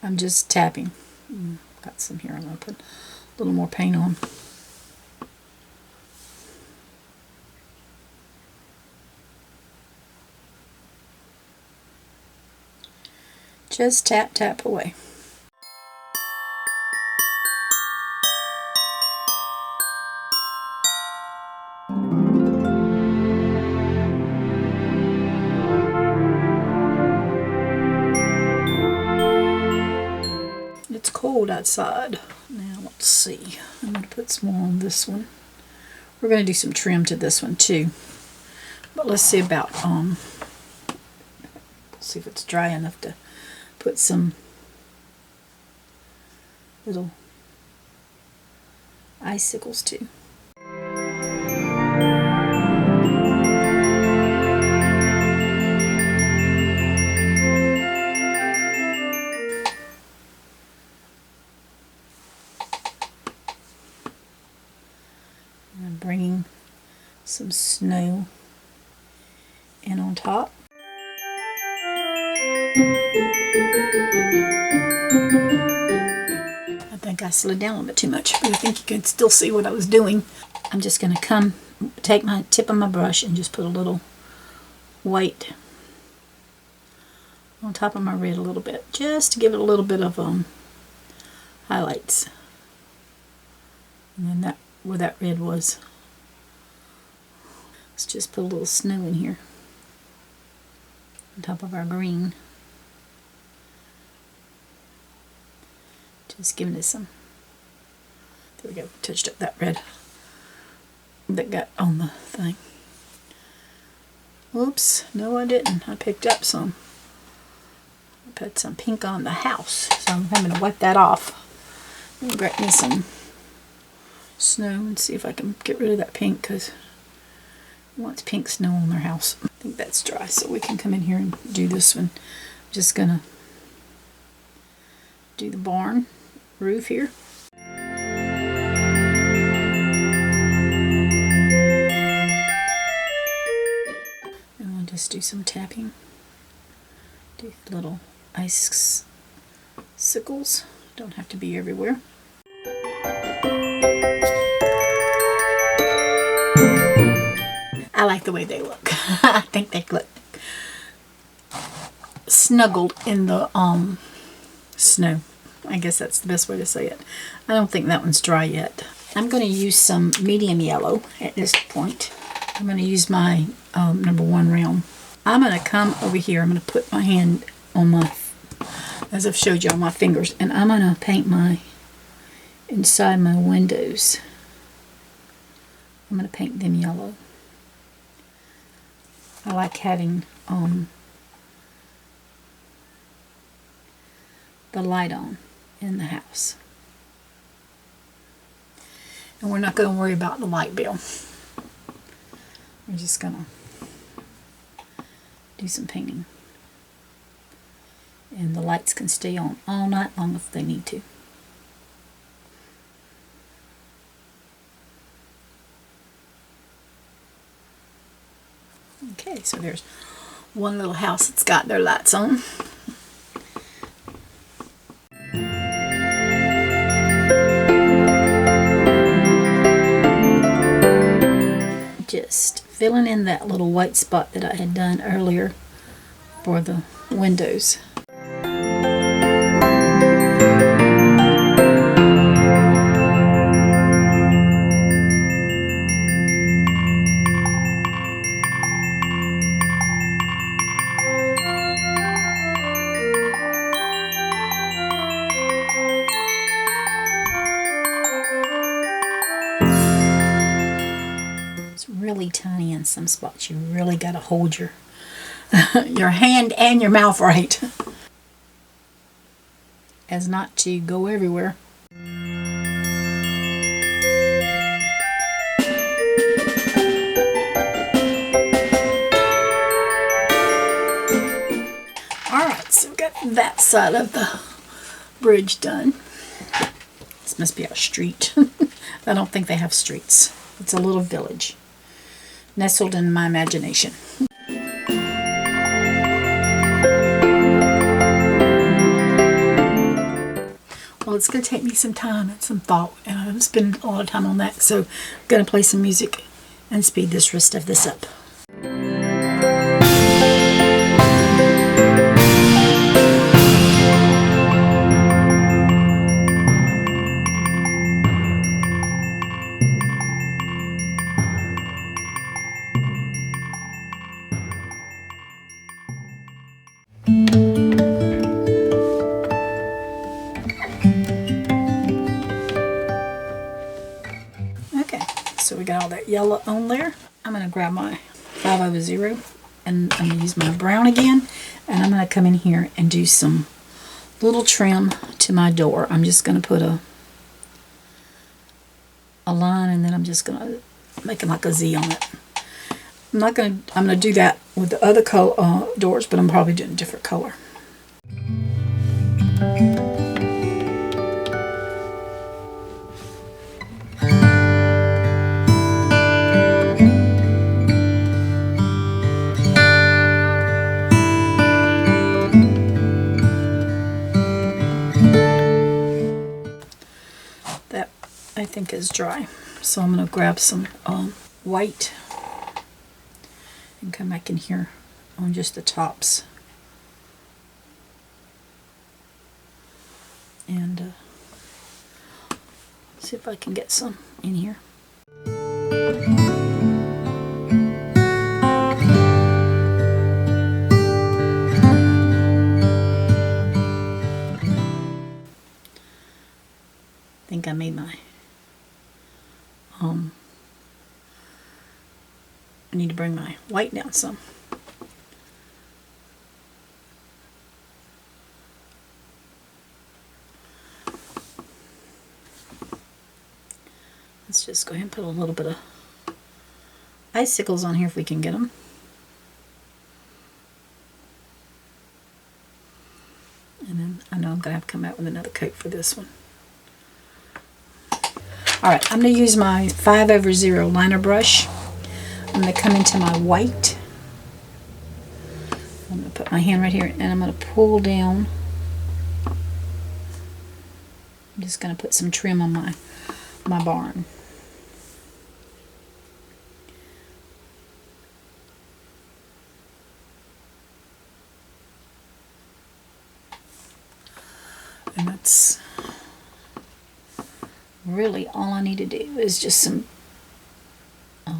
I'm just tapping. Got some here. I'm going to put a little more paint on. Just tap, tap away. It's cold outside. Now let's see. I'm going to put some more on this one. We're going to do some trim to this one too. But let's see about see if it's dry enough to put some little icicles too. And I'm bringing some snow in on top. I think I slid down a little bit too much, but I think you can still see what I was doing. I'm just going to take my tip of my brush and just put a little white on top of my red a little bit, just to give it a little bit of highlights. And then that where that red was. Let's just put a little snow in here on top of our green. Just giving it some. There we go. Touched up that red that got on the thing. Whoops. No, I didn't. I picked up some. I put some pink on the house, so I'm having to wipe that off. I'll grab me some snow and see if I can get rid of that pink, because he wants pink snow on their house. I think that's dry, so we can come in here and do this one. I'm just gonna do the barn roof here. And we'll just do some tapping. Do little icicles. Don't have to be everywhere. I like the way they look. I think they look snuggled in the snow. I guess that's the best way to say it. I don't think that one's dry yet. I'm going to use some medium yellow at this point. I'm going to use my number 1 round. I'm going to come over here. I'm going to put my hand on my, as I've showed you, on my fingers, and I'm going to paint my inside my windows. I'm going to paint them yellow. I like having the light on in the house. And we're not going to worry about the light bill. We're just going to do some painting. And the lights can stay on all night long if they need to. Okay, so there's one little house that's got their lights on. Just filling in that little white spot that I had done earlier for the windows. Really tiny in some spots. You really got to hold your your hand and your mouth right, as not to go everywhere. Alright, so we've got that side of the bridge done. This must be a street. I don't think they have streets. It's a little village nestled in my imagination. Well, it's going to take me some time and some thought, and I'm spending a lot of time on that, so I'm going to play some music and speed this rest of this up. So we got all that yellow on there. I'm going to grab my 500 and I'm going to use my brown again, and I'm going to come in here and do some little trim to my door. I'm just going to put a line, and then I'm just going to make it like a Z on it. I'm going to do that with the other color doors, but I'm probably doing a different color. I think is dry, so I'm going to grab some white and come back in here on just the tops and see if I can get some in here. I think I made my I need to bring my white down some. go ahead and put a little bit of icicles on here if we can get them. And then I know I'm going to have to come out with another coat for this one. Alright, I'm going to use my 5/0 liner brush. I'm going to come into my white. I'm going to put my hand right here and I'm going to pull down. I'm just going to put some trim on my barn. And that's really all I need to do is just some I'll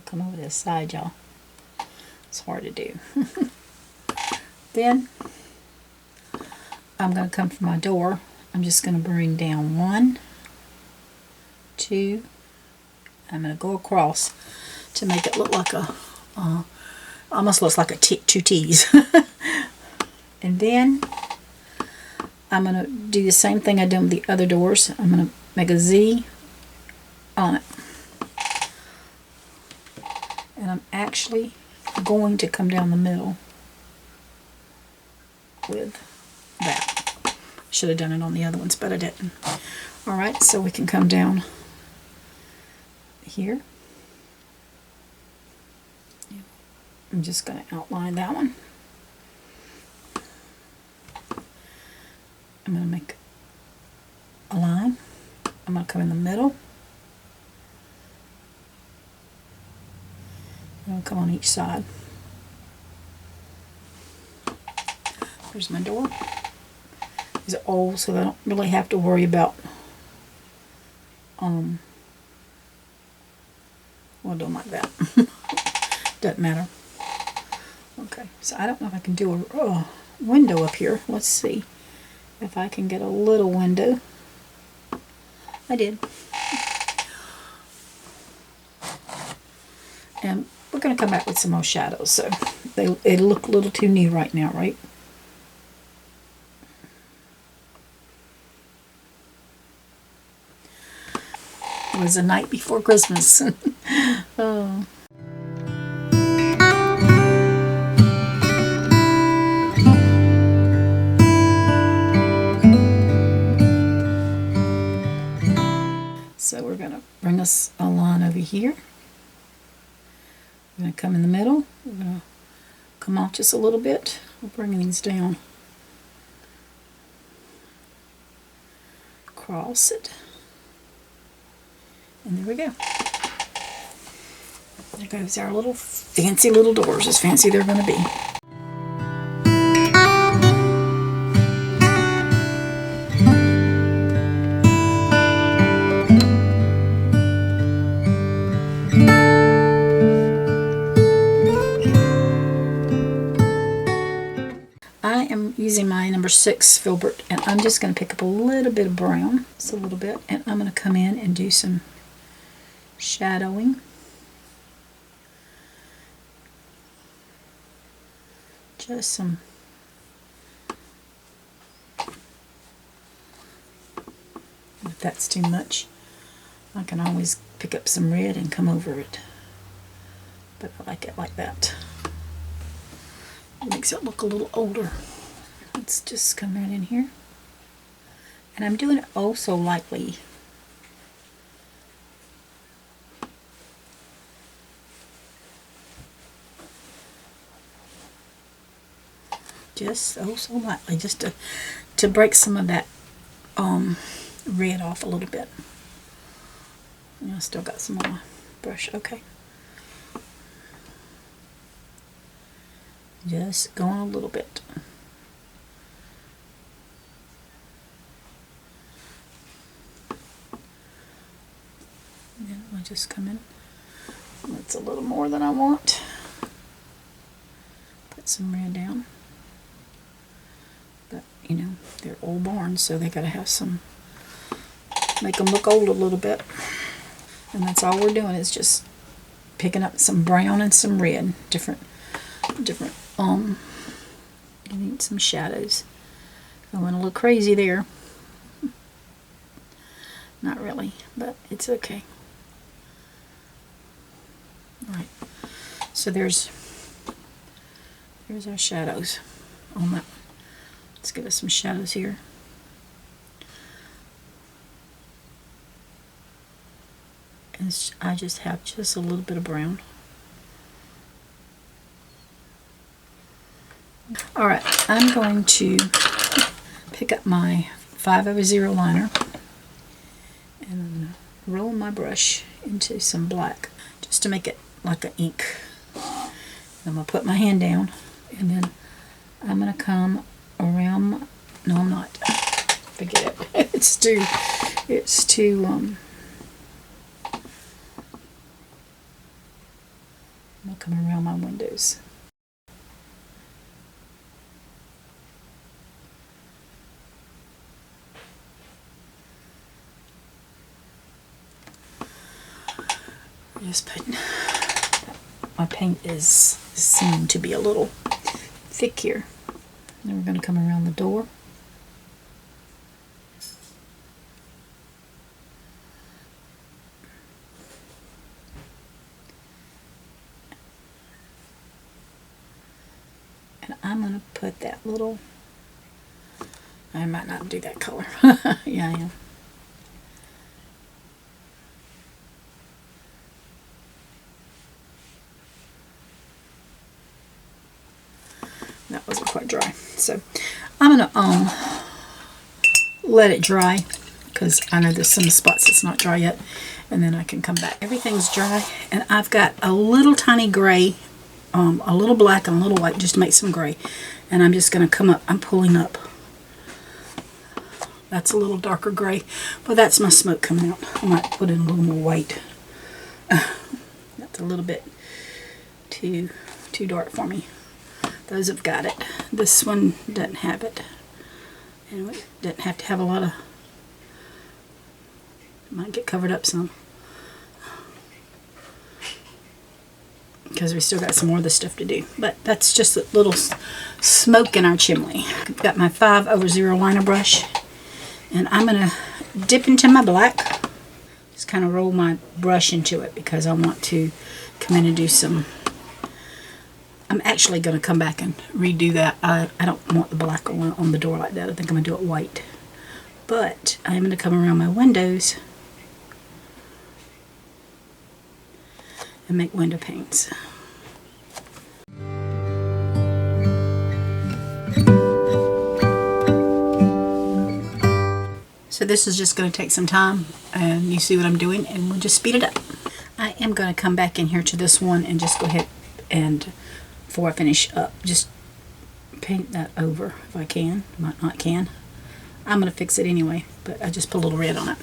come over this side, y'all. It's hard to do. Then I'm going to come from my door. I'm just going to bring down 1, 2. I'm going to go across to make it look like a almost looks like a two T's. And then I'm going to do the same thing I did with the other doors. I'm going to make a Z on it. And I'm actually going to come down the middle with that. Should have done it on the other ones, but I didn't. Alright, so we can come down here. I'm just going to outline that one. I'm going to make a line. I'm going to come in the middle. I'm going to come on each side. There's my door. These are old, so I don't really have to worry about well, doing like that. Doesn't matter. Okay, so I don't know if I can do a window up here. Let's see if I can get a little window. I did. And we're going to come back with some more shadows, so they look a little too new right now, right? It was the night before Christmas. Oh. So we're going to bring us a line over here. We're going to come in the middle. We're going to come off just a little bit. We're bringing these down. Cross it. And there we go. There goes our little fancy little doors, as fancy they're going to be. I am using my number 6 Filbert, and I'm just going to pick up a little bit of brown, just a little bit, and I'm going to come in and do some shadowing. Just some if that's too much, I can always pick up some red and come over it, but I like it like that. It makes it look a little older. Let's just come right in here, and I'm doing it oh so lightly. Just oh so lightly, just to break some of that red off a little bit. And I still got some on my brush. Okay, just going a little bit. And then I just come in. That's a little more than I want. Put some red down. But, you know, they're old barns, so they got to have some, make them look old a little bit. And that's all we're doing, is just picking up some brown and some red, different, you need some shadows. I went a little crazy there. Not really, but it's okay. Alright, so there's our shadows on that. Let's give us some shadows here. And I just have just a little bit of brown. Alright, I'm going to pick up my 5/0 liner and I'm going to roll my brush into some black just to make it like an ink. I'm going to put my hand down and then I'm going to come around no, I'm not. Forget it. it's too I'm going to come around my windows. Just putting, my paint is seeming to be a little thick here. Then we're going to come around the door. And I'm going to put that little, I might not do that color. Yeah, I am. That wasn't quite dry, so I'm gonna let it dry because I know there's some spots that's not dry yet, and then I can come back. Everything's dry, and I've got a little tiny gray, a little black and a little white just to make some gray, and I'm just gonna come up. I'm pulling up. That's a little darker gray, but that's my smoke coming out. I might put in a little more white. That's a little bit too dark for me. Those have got it. This one doesn't have it. And it doesn't have to have a lot of, might get covered up some. Because we still got some more of this stuff to do. But that's just a little smoke in our chimney. I've got my 5/0 liner brush. And I'm going to dip into my black. Just kind of roll my brush into it because I want to come in and do some. I'm actually going to come back and redo that. I don't want the black on the door like that. I think I'm going to do it white. But I'm going to come around my windows and make window panes. So this is just going to take some time, and you see what I'm doing, and we'll just speed it up. I am going to come back in here to this one and just go ahead and, before I finish up, just paint that over if I can. Might not can. I'm going to fix it anyway, but I just put a little red on it.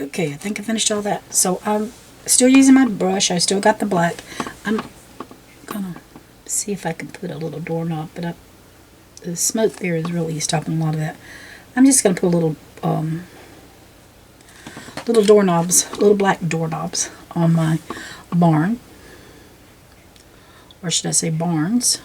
Okay, I think I finished all that. So I'm still using my brush. I still got the black. I'm gonna see if I can put a little doorknob, but the smoke there is really stopping a lot of that. I'm just gonna put a little doorknobs, little black doorknobs on my barn, or should I say barns?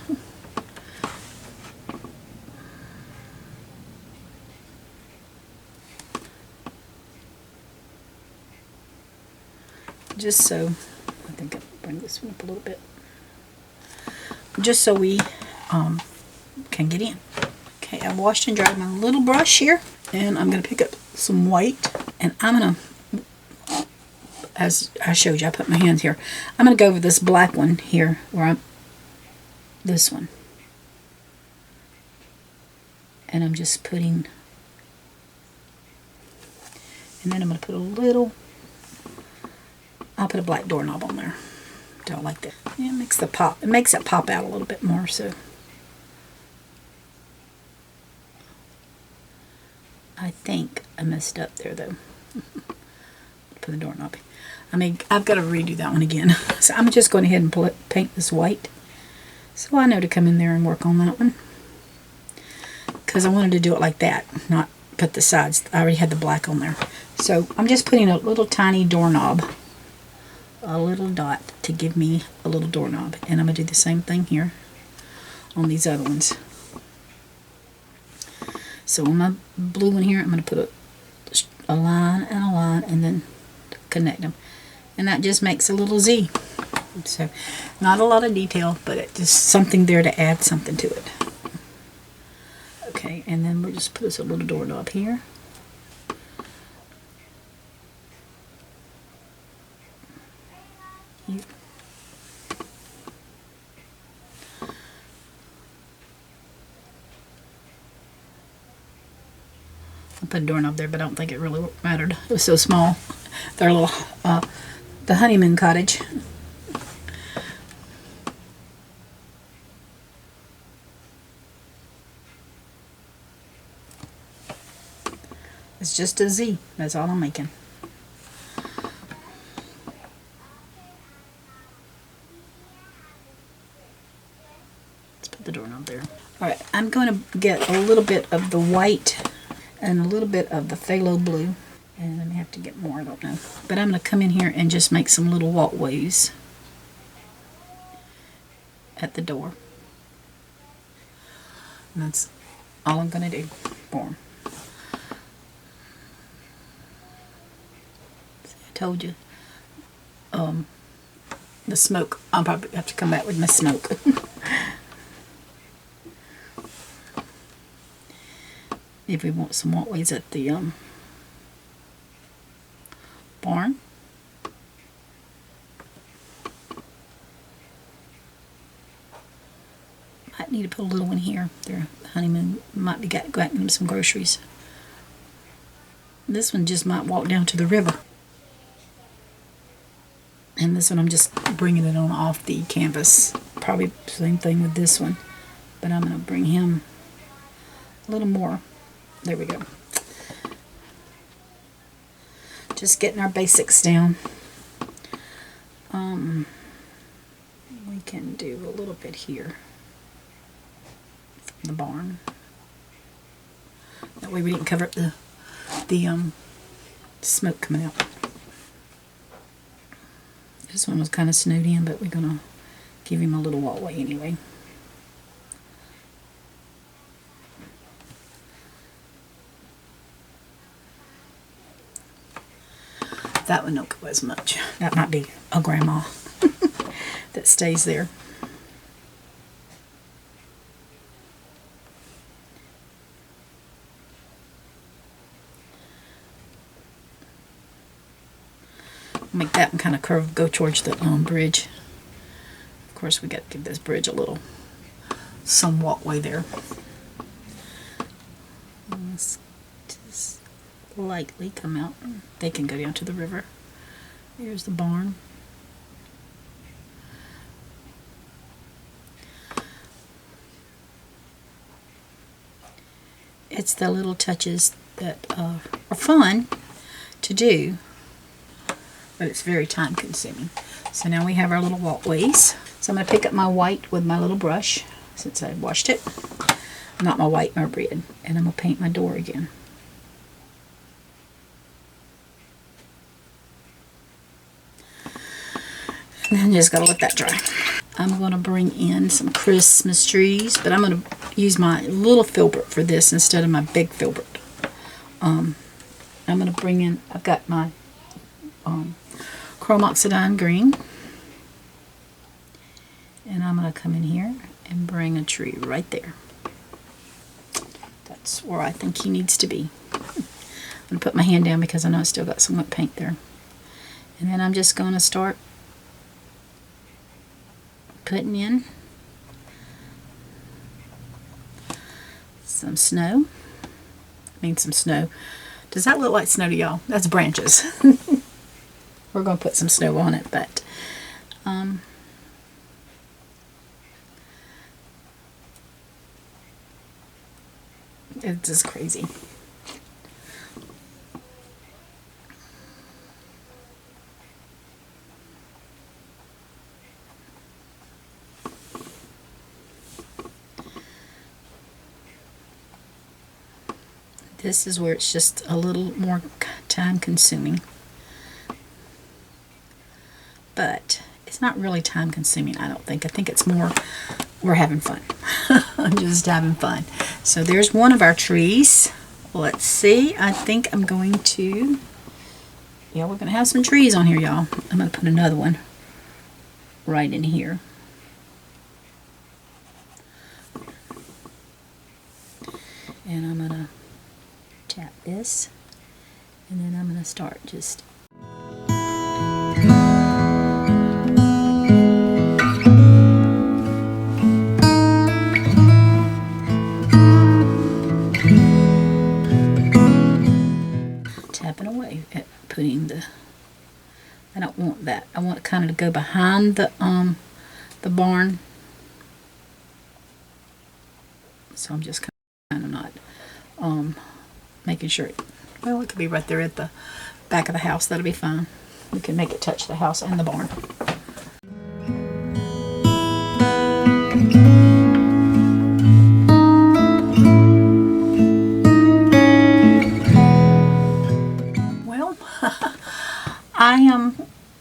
Just so, I think I'll bring this one up a little bit, just so we can get in. Okay, I washed and dried my little brush here, and I'm going to pick up some white, and I'm going to, as I showed you, I put my hands here. I'm going to go over this black one here, this one, and I'm just putting, and then I'm going to put a little, I'll put a black doorknob on there. Don't like that. Yeah, it makes it pop out a little bit more. So think I messed up there though. Put the doorknob. I mean, I've got to redo that one again. So I'm just going ahead and paint this white. So I know to come in there and work on that one. Because I wanted to do it like that, not put the sides. I already had the black on there. So I'm just putting a little tiny doorknob. A little dot to give me a little doorknob. And I'm going to do the same thing here on these other ones. So on my blue one here, I'm going to put a line and then connect them. And that just makes a little Z. So not a lot of detail, but it's just something there to add something to it. Okay, and then we'll just put us a little doorknob here. Here. I put a doorknob there, but I don't think it really mattered. It was so small. Their little, the honeymoon cottage. It's just a Z. That's all I'm making. Let's put the doorknob there. Alright, I'm going to get a little bit of the white and a little bit of the phthalo blue. And I may have to get more, I don't know. But I'm going to come in here and just make some little walkways at the door. And that's all I'm going to do for them. Told you the smoke. I'll probably have to come back with my smoke. If we want some walkways at the barn. Might need to put a little one here. Their honeymoon might be getting them some groceries. This one just might walk down to the river. And this one I'm just bringing it on off the canvas. Probably the same thing with this one. But I'm going to bring him a little more. There we go. Just getting our basics down. We can do a little bit here. From the barn. That way we didn't cover up the smoke coming out. This one was kind of snowed in, but we're going to give him a little walkway anyway. That one don't go as much. That might be a grandma that stays there. Make that one kind of curve, go towards the bridge. Of course, we got to give this bridge a little, some walkway there. Let's just lightly come out. They can go down to the river. Here's the barn. It's the little touches that are fun to do, but it's very time consuming. So now we have our little walkways. So I'm going to pick up my white with my little brush, since I washed it. Not my white, my red. And I'm going to paint my door again. And then just got to let that dry. I'm going to bring in some Christmas trees, but I'm going to use my little Filbert for this instead of my big Filbert. I'm going to bring in, I've got my chrome oxide green, and I'm going to come in here and bring a tree right there. That's where I think he needs to be. I'm going to put my hand down because I know I still got some wet paint there. And then I'm just going to start putting in some snow. Some snow. Does that look like snow to y'all? That's branches. We're going to put some snow on it, but it's just crazy. This is where it's just a little more time consuming. But it's not really time consuming, I don't think. I think it's more we're having fun. I'm just having fun. So there's one of our trees. Let's see. I think I'm going to, yeah, we're going to have some trees on here, y'all. I'm going to put another one right in here. And I'm going to tap this. And then I'm going to start just tapping away at putting the, I don't want that. I want it kind of to go behind the barn. So I'm just kind of not making sure it, well, it could be right there at the back of the house. That'll be fine. We can make it touch the house and the barn. Well, I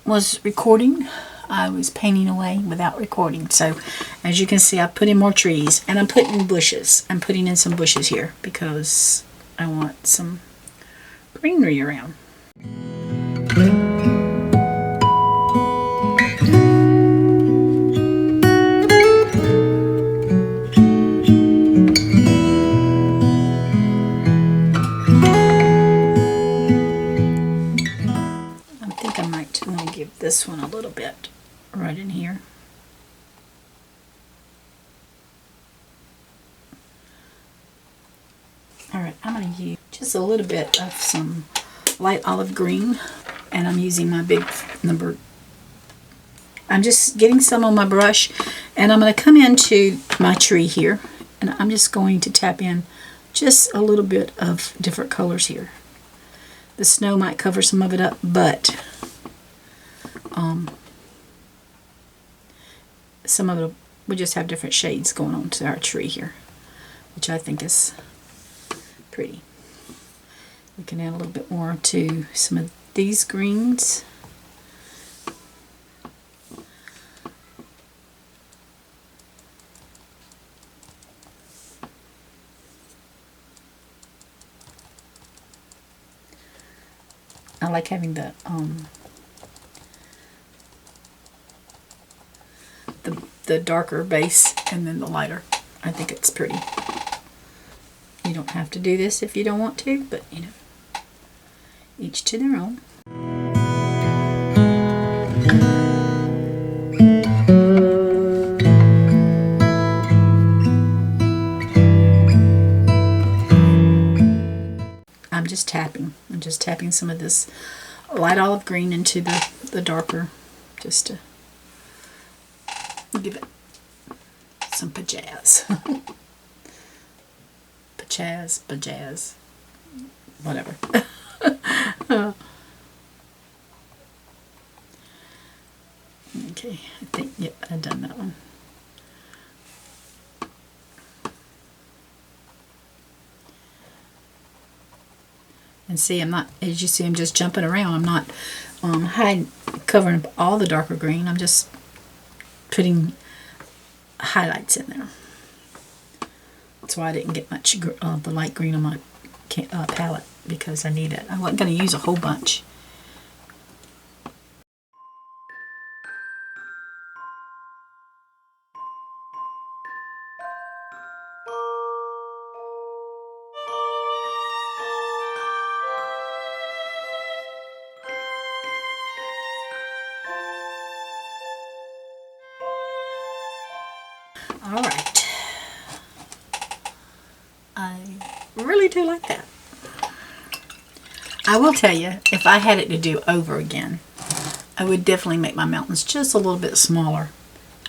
was recording. I was painting away without recording. So as you can see, I put in more trees and I'm putting bushes. I'm putting in some bushes here because I want some greenery around. I think I might want to give this one a little bit right in here. Alright, I'm going to use just a little bit of some light olive green, and I'm using my big number. I'm just getting some on my brush, and I'm going to come into my tree here, and I'm just going to tap in just a little bit of different colors here. The snow might cover some of it up, but some of it, we just have different shades going on to our tree here, which I think is pretty. We can add a little bit more to some of these greens. I like having the darker base and then the lighter. I think it's pretty. You don't have to do this if you don't want to, but you know, each to their own. I'm just tapping. I'm just tapping some of this light olive green into the darker, just to give it some pajazz. Pajazz, whatever. Okay, I think, yep, I've done that one. And see, I'm not, as you see, I'm just jumping around. I'm not covering up all the darker green. I'm just putting highlights in there. That's why I didn't get much of the light green on my palette, because I need it. I wasn't going to use a whole bunch. All right. I really do like that. I will tell you, if I had it to do over again, I would definitely make my mountains just a little bit smaller.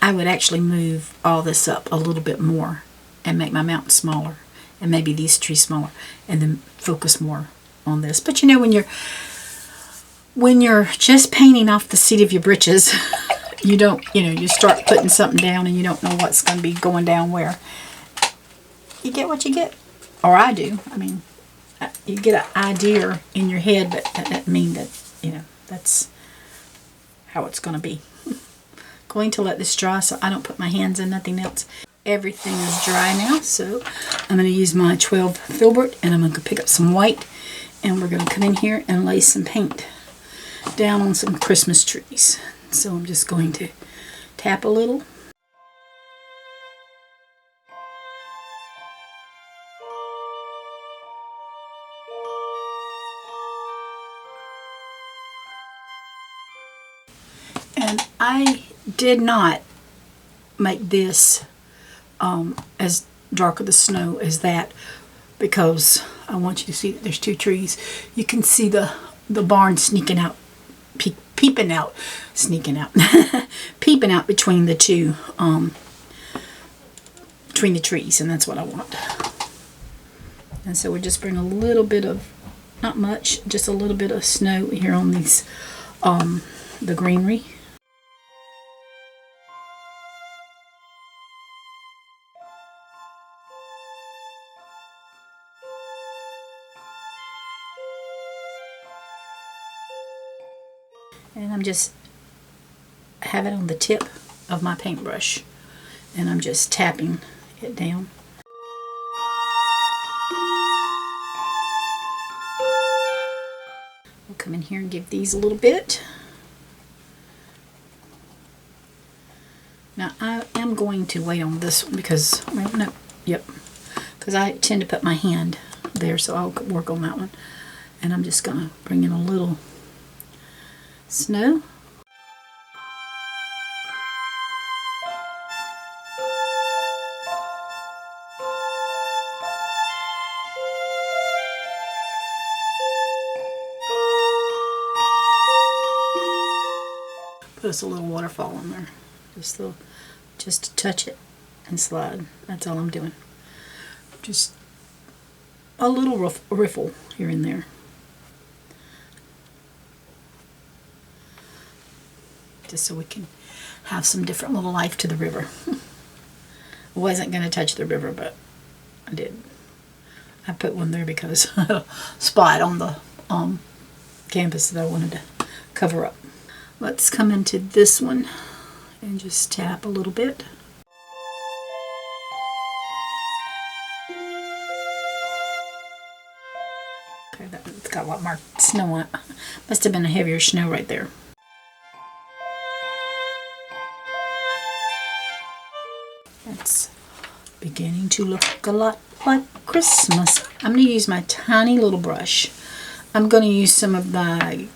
I would actually move all this up a little bit more and make my mountain smaller, and maybe these trees smaller, and then focus more on this. But you know, when you're just painting off the seat of your britches, you don't, you start putting something down and you don't know what's going to be going down where. You get what you get. Or I do. I mean, you get an idea in your head, but that doesn't mean that, you know, that's how it's going to be. Going to let this dry so I don't put my hands in nothing else. Everything is dry now, so I'm going to use my 12 Filbert, and I'm going to pick up some white, and we're going to come in here and lay some paint down on some Christmas trees. So I'm just going to tap a little. And I did not make this as dark of the snow as that, because I want you to see that there's two trees. You can see the barn sneaking out, peeping out, sneaking out, peeping out between the two, between the trees, and that's what I want. And so we just bring a little bit of, not much, just a little bit of snow here on these, the greenery. And I'm just have it on the tip of my paintbrush, and I'm just tapping it down. We'll come in here and give these a little bit. Now I am going to wait on this one because, well, no, yep, because I tend to put my hand there, so I'll work on that one. And I'm just going to bring in a little snow. Put us a little waterfall in there, just to touch it and slide. That's all I'm doing. Just a little riffle here and there. Just so we can have some different little life to the river. I wasn't going to touch the river, but I did. I put one there because I had a spot on the canvas that I wanted to cover up. Let's come into this one and just tap a little bit. Okay, it's got a lot more snow on it. Must have been a heavier snow right there. It's beginning to look a lot like Christmas. I'm going to use my tiny little brush. I'm going to use some of my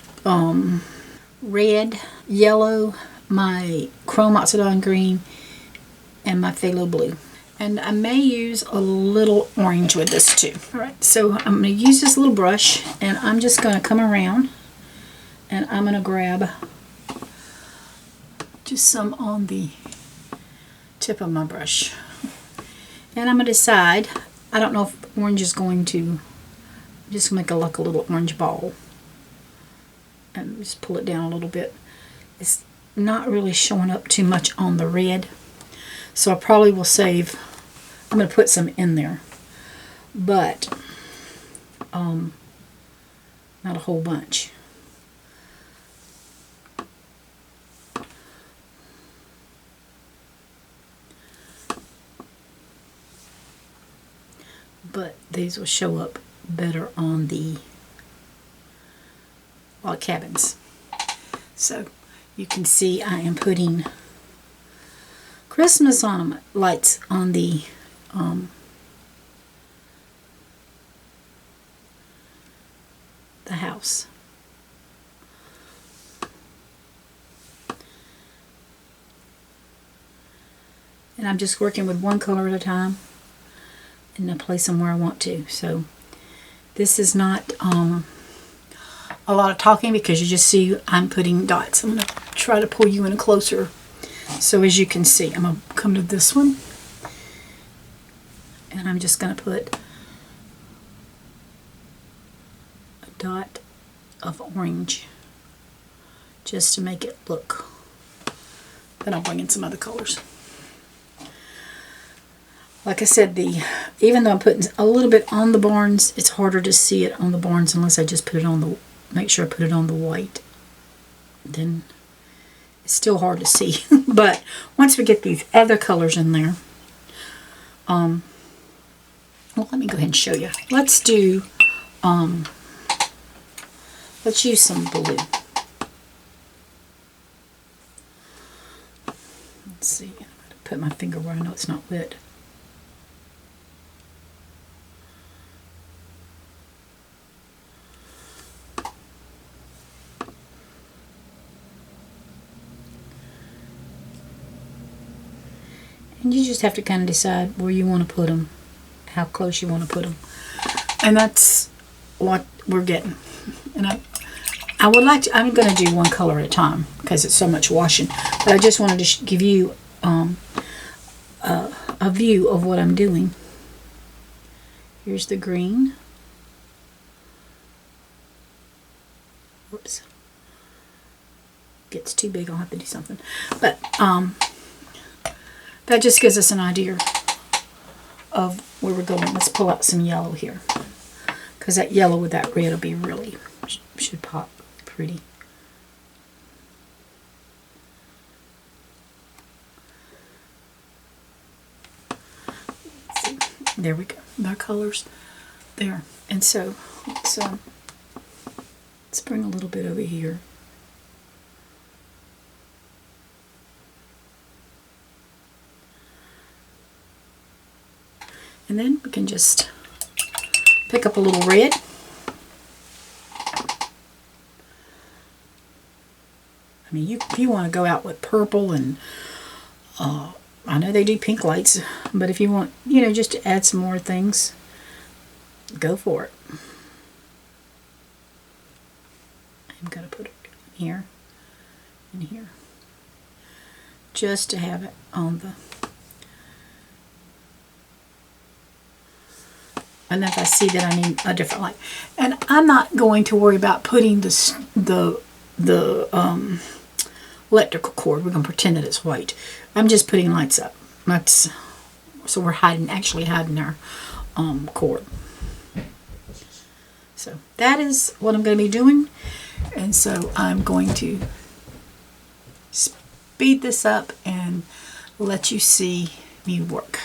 red, yellow, my chrome oxide green, and my phthalo blue. And I may use a little orange with this too. Alright, so I'm going to use this little brush, and I'm just going to come around, and I'm going to grab just some on the tip of my brush. And I'm going to decide, I don't know if orange is going to, I'm just going to make a little orange ball. And just pull it down a little bit. It's not really showing up too much on the red, so I probably will save, I'm going to put some in there, but not a whole bunch. But these will show up better on the log cabins. So you can see I am putting Christmas lights on the house. And I'm just working with one color at a time, and I place them where I want to. So this is not a lot of talking, because you just see I'm putting dots. I'm going to try to pull you in closer. So as you can see, I'm going to come to this one, and I'm just going to put a dot of orange just to make it look. Then I'll bring in some other colors. Like I said, even though I'm putting a little bit on the barns, it's harder to see it on the barns unless I just put it on the, make sure I put it on the white. Then it's still hard to see. But once we get these other colors in there, well, let me go ahead and show you. Let's do, let's use some blue. Let's see, I'm going to put my finger where I know it's not wet. And you just have to kind of decide where you want to put them, how close you want to put them. And that's what we're getting. And I would like to, I'm going to do one color at a time because it's so much washing. But I just wanted to give you a view of what I'm doing. Here's the green. Whoops. Gets too big, I'll have to do something. But that just gives us an idea of where we're going. Let's pull out some yellow here. Because that yellow with that red will be really, should pop pretty. See, there we go. Our colors there. And so, let's bring a little bit over here. And then we can just pick up a little red. I mean, if you want to go out with purple and I know they do pink lights, but if you want, you know, just to add some more things, go for it. I'm going to put it here and here just to have it on the. And if I see that I need a different light, and I'm not going to worry about putting the electrical cord. We're going to pretend that it's white. I'm just putting lights up. That's so we're actually hiding our cord. So that is what I'm going to be doing, and so I'm going to speed this up and let you see me work.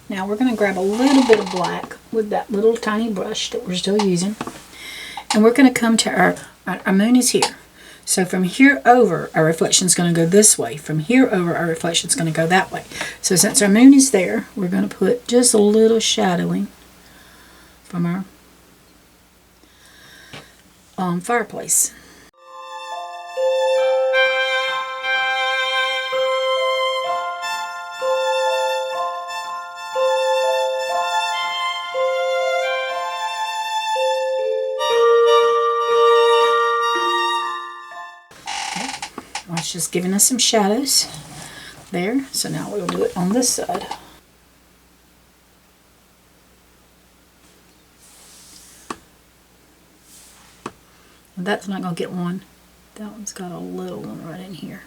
Now we're going to grab a little bit of black with that little tiny brush that we're still using. And we're going to come to our moon is here. So from here over, our reflection is going to go this way. From here over, our reflection is going to go that way. So since our moon is there, we're going to put just a little shadowing from our fireplace. It's just giving us some shadows there. So now we'll do it on this side. And that's not going to get one. That one's got a little one right in here.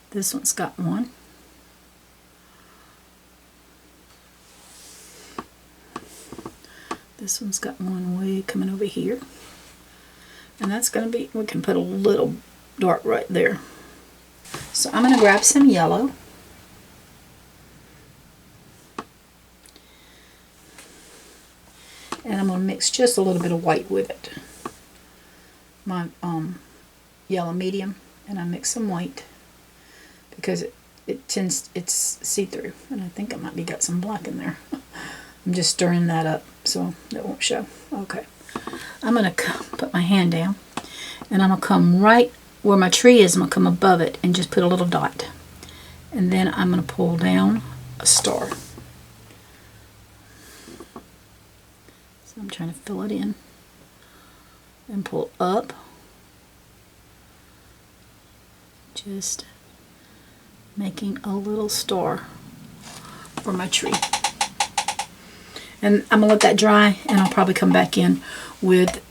This one's got one. This one's got one way coming over here. And that's going to be, we can put a little dark right there. So I'm going to grab some yellow. And I'm going to mix just a little bit of white with it. My yellow medium, and I mix some white because it's see-through, and I think I might be got some black in there. I'm just stirring that up so that won't show. Okay, I'm going to put my hand down, and I'm going to come right where my tree is. I'm going to come above it and just put a little dot, And then I'm going to pull down a star. So I'm trying to fill it in and pull up. Just making a little star for my tree. And I'm going to let that dry, and I'll probably come back in with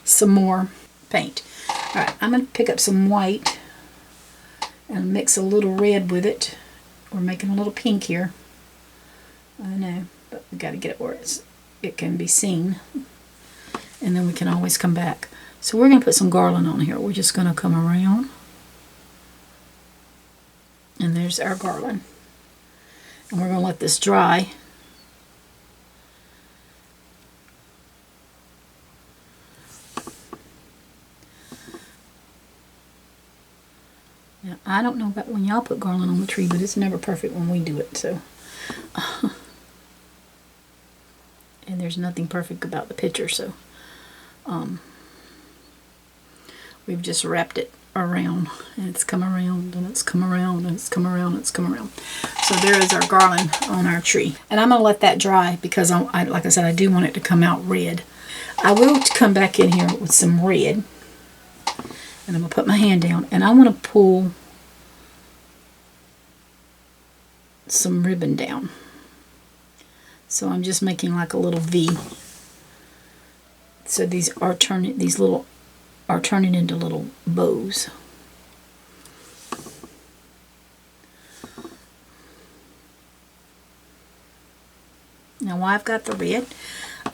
some more paint. Alright, I'm going to pick up some white and mix a little red with it. We're making a little pink here. I know, but we got to get it where it can be seen. And then we can always come back. So we're going to put some garland on here. We're just going to come around. And there's our garland. And we're going to let this dry. Now, I don't know about when y'all put garland on the tree, but it's never perfect when we do it. So, and there's nothing perfect about the picture. So, we've just wrapped it around, and it's come around, and it's come around, and it's come around, and it's come around. So there is our garland on our tree. And I'm going to let that dry because, like I said, I do want it to come out red. I will come back in here with some red. And I'm going to put my hand down, and I want to pull some ribbon down. So I'm just making like a little V. So these are turning into little bows. Now while I've got the red,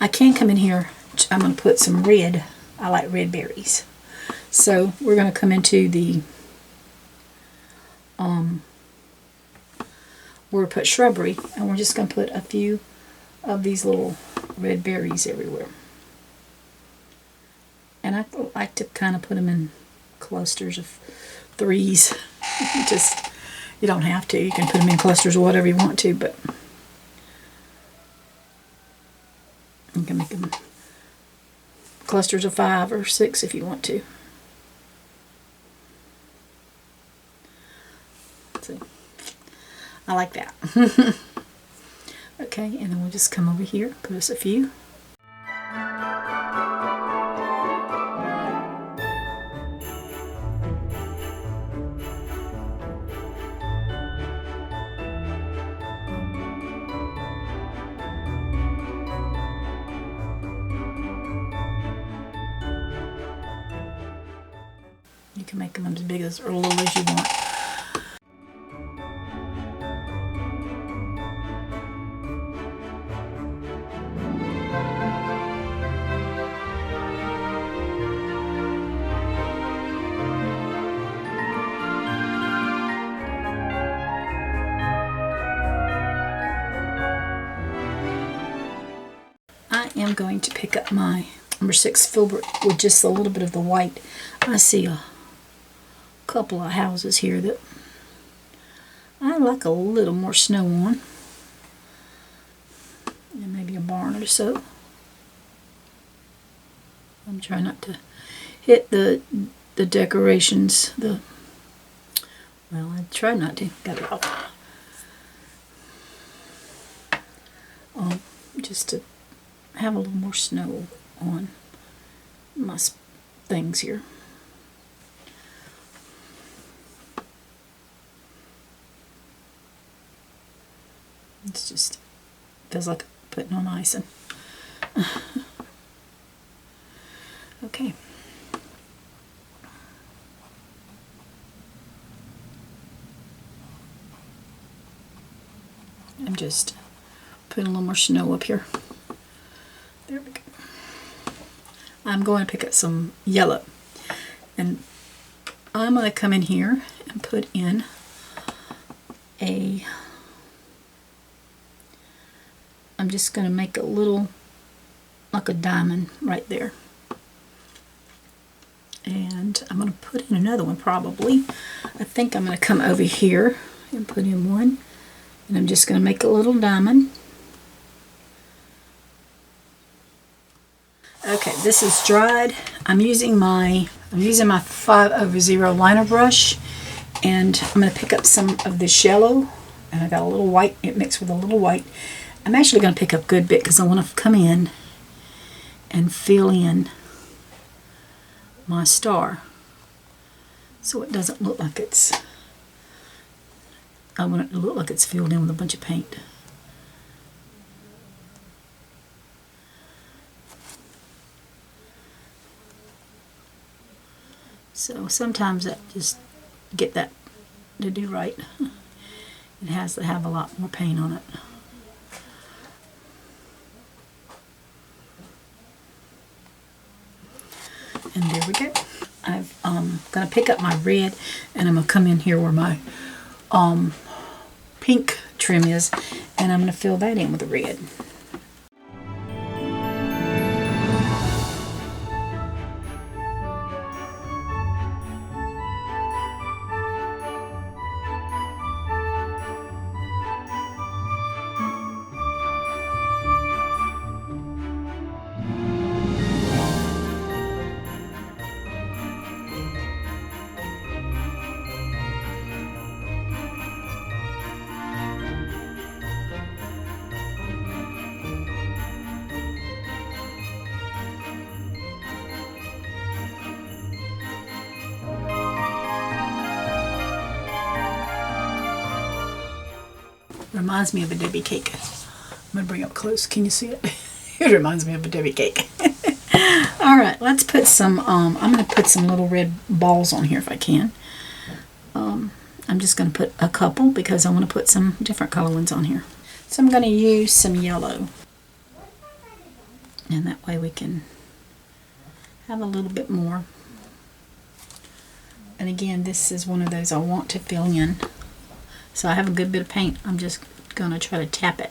I can come in here. I'm going to put some red. I like red berries. So we're going to come into the where we put shrubbery, and we're just going to put a few of these little red berries everywhere. And I like to kind of put them in clusters of 3s. You don't have to. You can put them in clusters or whatever you want to, but you can make them clusters of 5 or 6 if you want to. See, I like that. Okay, and then we'll just come over here, put us a few. You can make them as big as or little as you want. I am going to pick up my number 6 Filbert with just a little bit of the white. I see a couple of houses here that I like a little more snow on, and maybe a barn or so. I'm trying not to hit the decorations. Well, I try not to. Got it off. Just to have a little more snow on my things here. It's just feels like putting on icing. Okay. I'm just putting a little more snow up here. There we go. I'm going to pick up some yellow, and I'm going to come in here and put in I'm just going to make a little, like a diamond right there. And I'm going to put in another one probably. I think I'm going to come over here and put in one. And I'm just going to make a little diamond. Okay, this is dried. I'm using my 5/0 liner brush, And I'm going to pick up some of this yellow, and I got a little white, it mixed with a little white. I'm actually going to pick up a good bit because I want to come in and fill in my star so it doesn't look like it's, I want it to look like it's filled in with a bunch of paint. So sometimes I just get that to do right. It has to have a lot more paint on it. And there we go. I'm going to pick up my red, and I'm going to come in here where my pink trim is, and I'm going to fill that in with the red. Reminds me of a Debbie cake. I'm going to bring it up close. Can you see it? It reminds me of a Debbie cake. Alright, let's put some, I'm going to put some little red balls on here if I can. I'm just going to put a couple because I want to put some different color ones on here. So I'm going to use some yellow. And that way we can have a little bit more. And again, this is one of those I want to fill in. So I have a good bit of paint. I'm just going to try to tap it.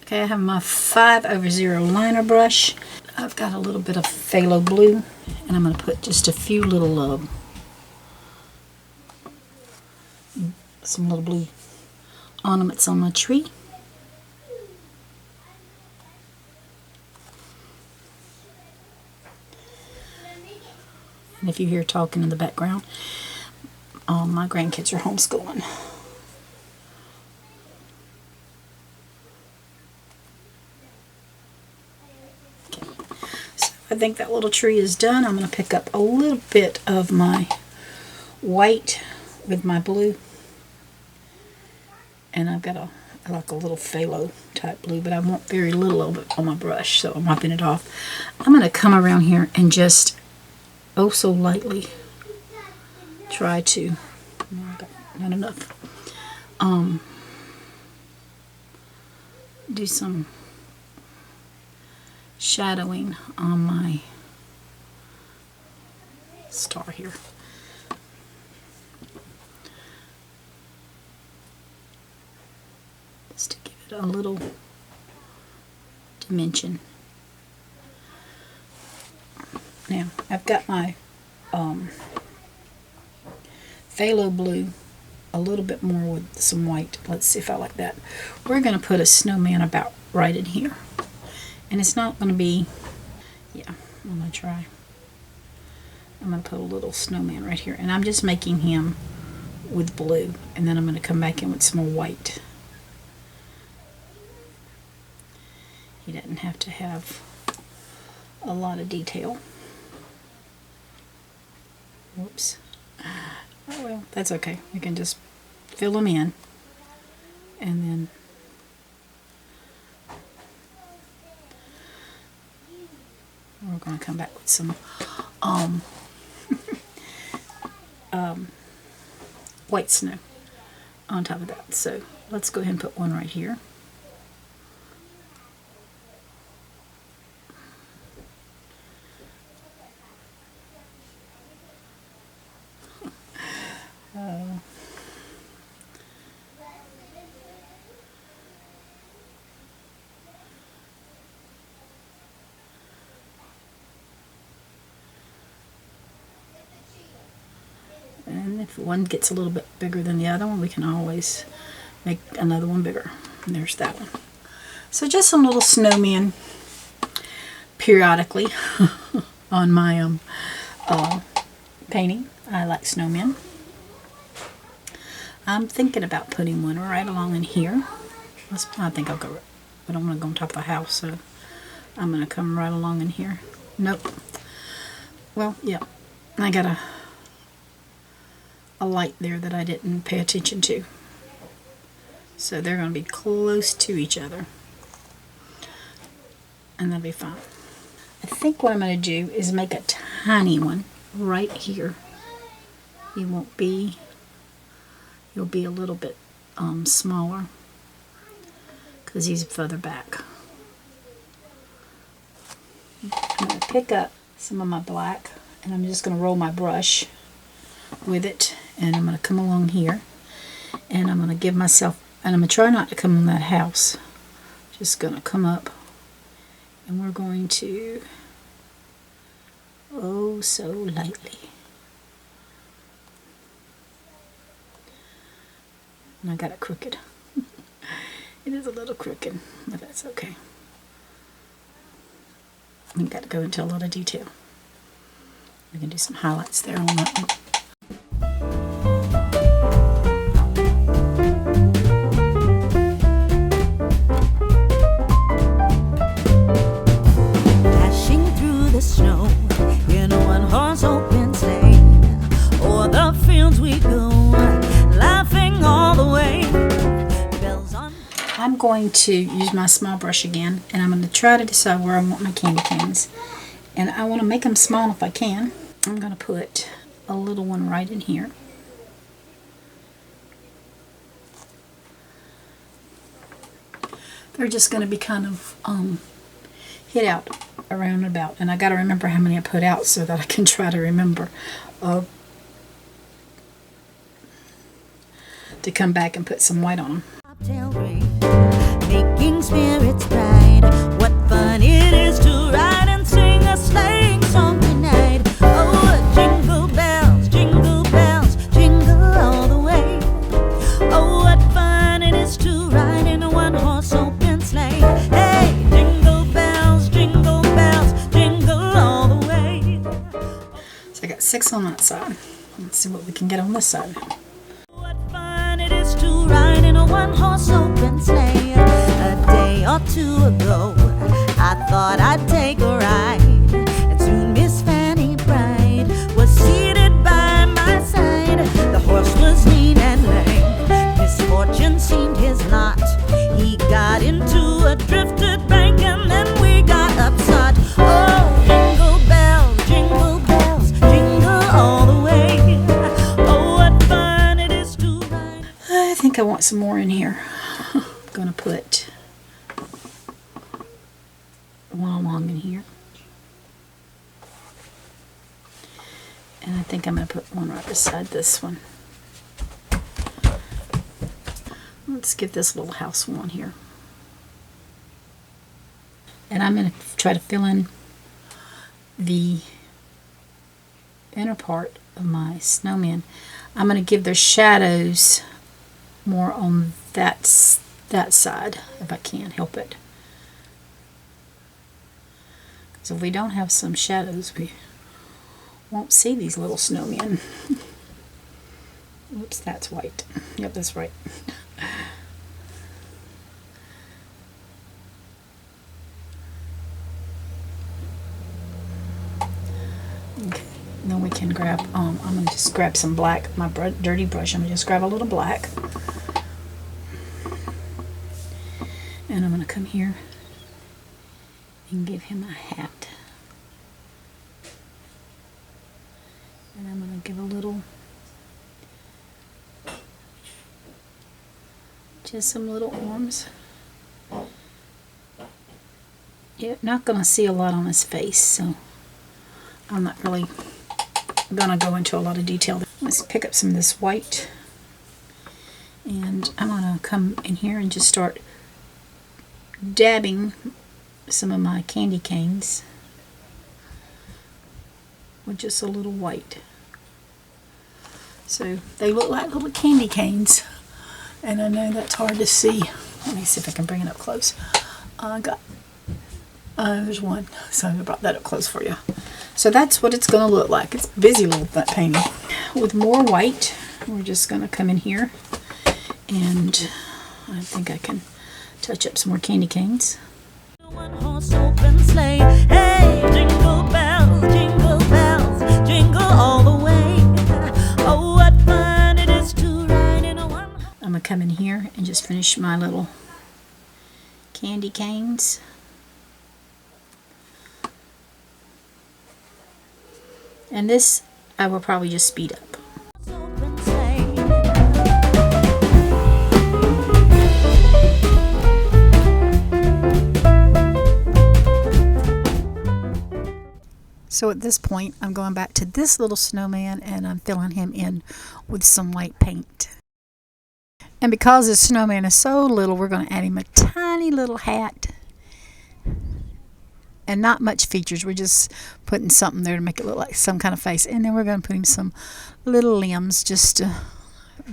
Okay, I have my 5/0 liner brush. I've got a little bit of Phthalo Blue, and I'm going to put just a few little, some little blue ornaments on my tree. And if you hear talking in the background, my grandkids are homeschooling. Okay. So I think that little tree is done. I'm going to pick up a little bit of my white with my blue. And I've got like a little phthalo type blue, but I want very little of it on my brush, so I'm wiping it off. I'm going to come around here and just oh so lightly try to, not enough, do some shadowing on my star here. Just to give it a little dimension. Now, I've got my Phthalo Blue, a little bit more with some white. Let's see if I like that. We're going to put a snowman about right in here. And it's not going to be, yeah, I'm going to try. I'm going to put a little snowman right here. And I'm just making him with blue. And then I'm going to come back in with some more white. He doesn't have to have a lot of detail. Whoops. Oh well, that's okay. We can just fill them in. And then we're going to come back with some white snow on top of that. So let's go ahead and put one right here. And if one gets a little bit bigger than the other one, we can always make another one bigger. And there's that one. So just some little snowmen periodically. on my painting. I like snowmen. I'm thinking about putting one right along in here. I think I'll go, but I'm going to go on top of the house, so I'm going to come right along in here. Nope. Well, yeah, I got a light there that I didn't pay attention to. So they're going to be close to each other. And that'll be fine. I think what I'm going to do is make a tiny one right here. You'll be a little bit smaller because he's further back. I'm going to pick up some of my black and I'm just going to roll my brush with it, and I'm going to come along here and I'm going to give myself, and I'm going to try not to come on that house, just going to come up and we're going to, oh so lightly. And I got it crooked. It is a little crooked, but that's okay. We've got to go into a lot of detail. We can do some highlights there on that one. Dashing through the snow in a one-horse open sleigh, o'er the fields we go, laughing all the way. Bells on. I'm going to use my small brush again, and I'm going to try to decide where I want my candy canes. And I want to make them small if I can. I'm going to put a little one right in here. They're just going to be kind of hit out around and about. And I got to remember how many I put out so that I can try to remember to come back and put some white on them. Cocktail ring, making spirits bright. What fun it is to ride and sing a sleighing song tonight. Oh, jingle bells, jingle all the way. Oh, what fun it is to ride in a one-horse open sleigh. Hey, jingle bells, jingle all the way. So I got 6 on that side. Let's see what we can get on this side. What fun it is to ride in a one-horse open sleigh. A day or two ago, I thought I'd take a ride, and soon Miss Fanny Bright was seated by my side. The horse was lean and lame, misfortune seemed his lot. He got into a drifted bank, and then we got upset. Oh, jingle bells, jingle all the way. Oh, what fun it is to ride. I think I want some more in here. I'm going to put one along in here. And I think I'm going to put one right beside this one. Let's get this little house one here. And I'm going to try to fill in the inner part of my snowman. I'm going to give their shadows more on that side if I can help it. So if we don't have some shadows, we won't see these little snowmen. Oops, that's white. Yep, that's right. Okay, then we can grab, I'm going to just grab some black, my dirty brush. I'm going to just grab a little black. And I'm going to come here and give him a hat. And I'm going to give a little, just some little arms. You're not going to see a lot on his face, so I'm not really going to go into a lot of detail. Let's pick up some of this white, and I'm going to come in here and just start dabbing some of my candy canes with just a little white. So they look like little candy canes, and I know that's hard to see. Let me see if I can bring it up close. There's one, so I brought that up close for you. So that's what it's going to look like. It's a busy little painting. With more white, we're just going to come in here, and I think I can touch up some more candy canes. One horse open sleigh, hey, jingle bells, jingle all the way. Oh, what fun it is to ride in a one. I'm going to come in here and just finish my little candy canes. And this I will probably just speed up. Open sleigh. So at this point, I'm going back to this little snowman and I'm filling him in with some white paint. And because this snowman is so little, we're going to add him a tiny little hat. And not much features. We're just putting something there to make it look like some kind of face. And then we're going to put him some little limbs just to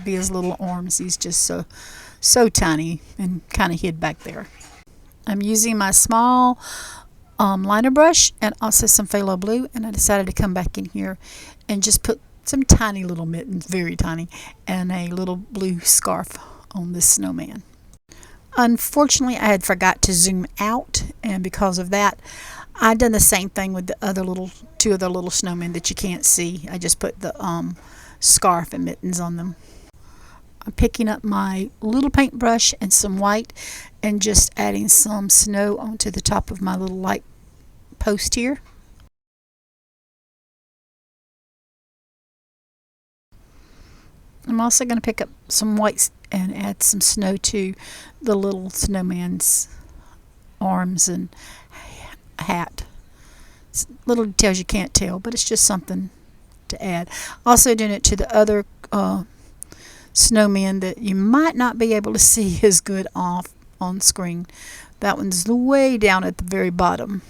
be his little arms. He's just so tiny and kind of hid back there. I'm using my small liner brush and also some Phthalo Blue, and I decided to come back in here and just put some tiny little mittens, very tiny, and a little blue scarf on this snowman. Unfortunately, I had forgot to zoom out, and because of that, I've done the same thing with the other two other little snowmen that you can't see. I just put the scarf and mittens on them. I'm picking up my little paintbrush and some white and just adding some snow onto the top of my little light post here. I'm also going to pick up some white and add some snow to the little snowman's arms and hat. It's little details you can't tell, but it's just something to add. Also doing it to the other snowman that you might not be able to see as good off on screen. That one's way down at the very bottom.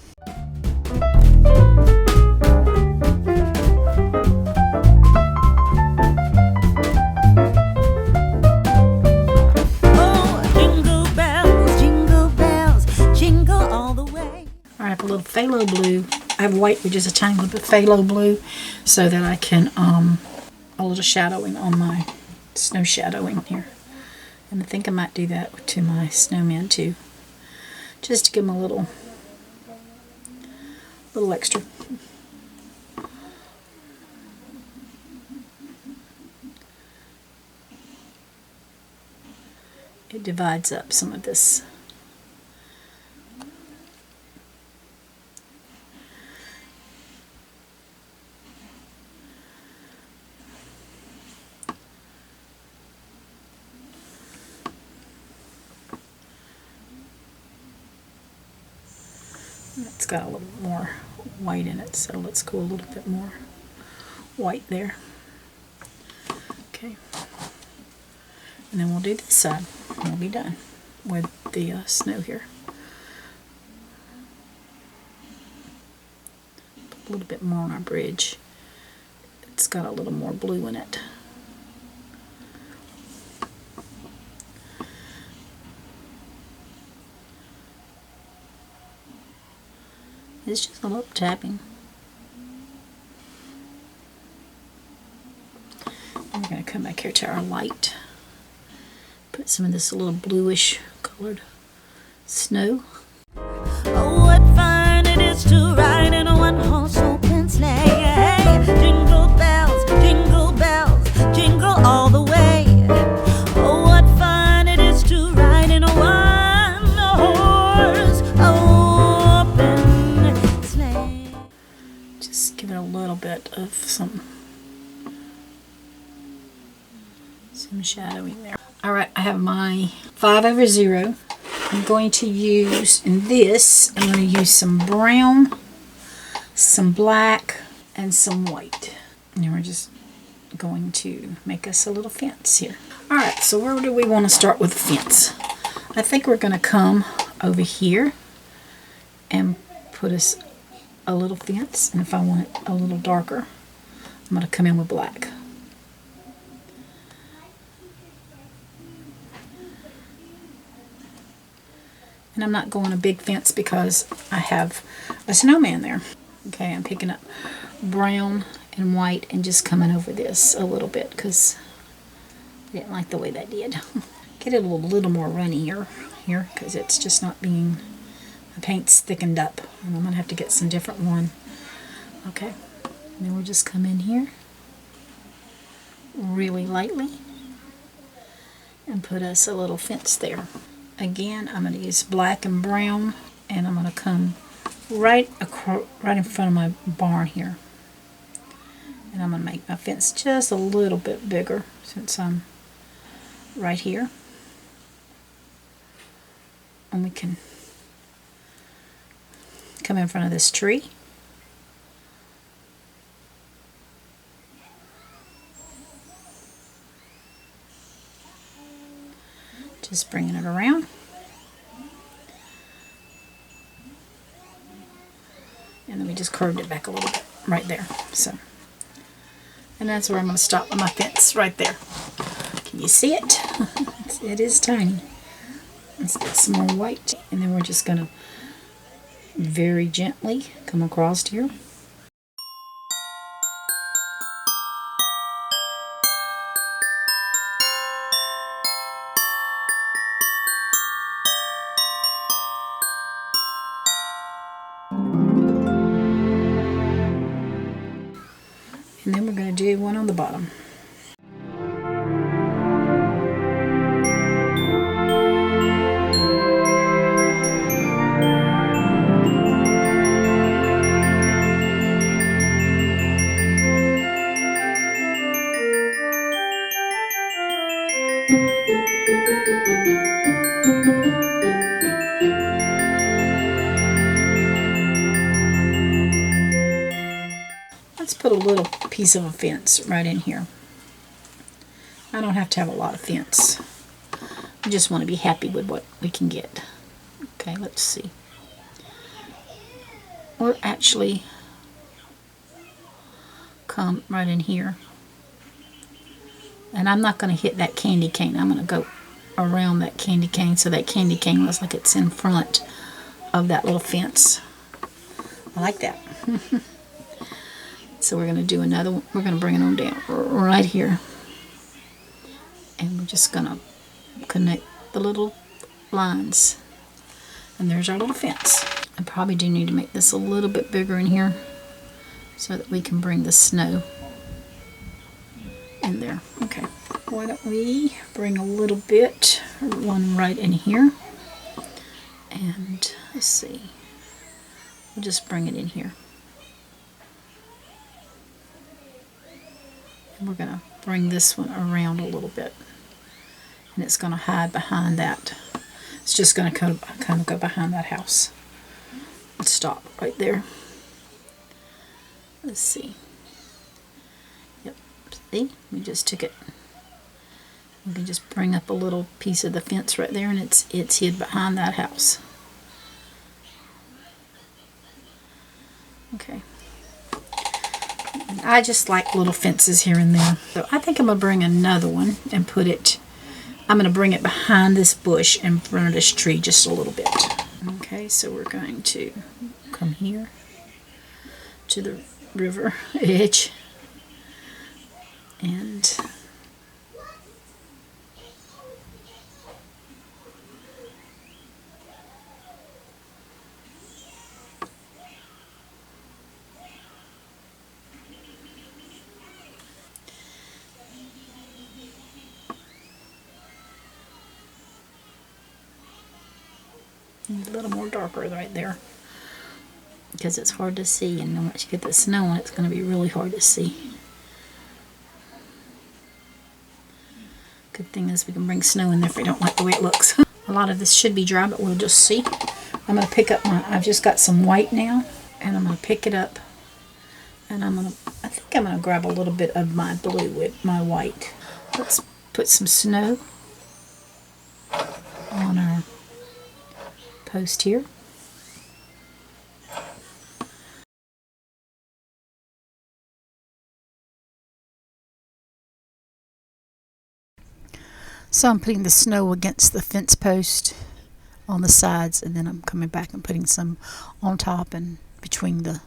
I have a little phthalo blue. I have white with just a tiny little bit of phthalo blue so that I can a little shadowing on my snow shadowing here. And I think I might do that to my snowman too, just to give him a little extra. It divides up some of this. It's got a little more white in it, so let's go a little bit more white there. Okay. And then we'll do this side, and we'll be done with the snow here. Put a little bit more on our bridge. It's got a little more blue in it. It's just a little tapping. And we're going to come back here to our light. Put some of this little bluish colored snow. Oh, what fun it is to ride in a one-horse open sleigh. Hey, jingle bells, jingle all the way. Oh, what fun it is to ride in a one-horse open sleigh. Just give it a little bit of some shadowing there. Alright, I have my 5/0. I'm going to use, in this, I'm going to use some brown, some black, and some white. And we're just going to make us a little fence here. Alright, so where do we want to start with the fence? I think we're going to come over here and put us a little fence. And if I want it a little darker, I'm going to come in with black. And I'm not going a big fence because I have a snowman there. Okay, I'm picking up brown and white and just coming over this a little bit because I didn't like the way that did. Get it a little more runnier here because it's just not being, the paint's thickened up, and I'm going to have to get some different one. Okay, and then we'll just come in here really lightly and put us a little fence there. Again, I'm going to use black and brown, and I'm going to come right in front of my barn here. And I'm going to make my fence just a little bit bigger since I'm right here. And we can come in front of this tree. Just bringing it around. And then we just curved it back a little bit right there. So, and that's where I'm going to stop my fence, right there. Can you see it? It is tiny. Let's get some more white, and then we're just going to very gently come across here. And then we're going to do one on the bottom. Let's put a little piece of a fence right in here. I don't have to have a lot of fence. I just want to be happy with what we can get. Okay, let's see. Or actually come right in here. And I'm not going to hit that candy cane. I'm going to go around that candy cane so that candy cane looks like it's in front of that little fence. I like that. So we're going to do another one. We're going to bring it on down right here. And we're just going to connect the little lines. And there's our little fence. I probably do need to make this a little bit bigger in here so that we can bring the snow in there. Okay. Why don't we bring a little bit, one right in here. And let's see. We'll just bring it in here. And we're going to bring this one around a little bit. And it's going to hide behind that. It's just going to kind of go behind that house. Let's stop right there. Let's see. Yep. See? We just took it. We can just bring up a little piece of the fence right there, and it's hid behind that house. Okay. I just like little fences here and there. So I think I'm going to bring another one and put it, I'm going to bring it behind this bush in front of this tree just a little bit. Okay, so we're going to come here to the river edge and a little more darker right there because it's hard to see, and once you get the snow on, it's going to be really hard to see. Good thing is we can bring snow in there if we don't like the way it looks. A lot of this should be dry, but we'll just see. I'm going to pick up I've just got some white now, and I'm going to pick it up, and I think I'm going to grab a little bit of my blue with my white. Let's put some snow on our post here. So I'm putting the snow against the fence post on the sides, and then I'm coming back and putting some on top and between the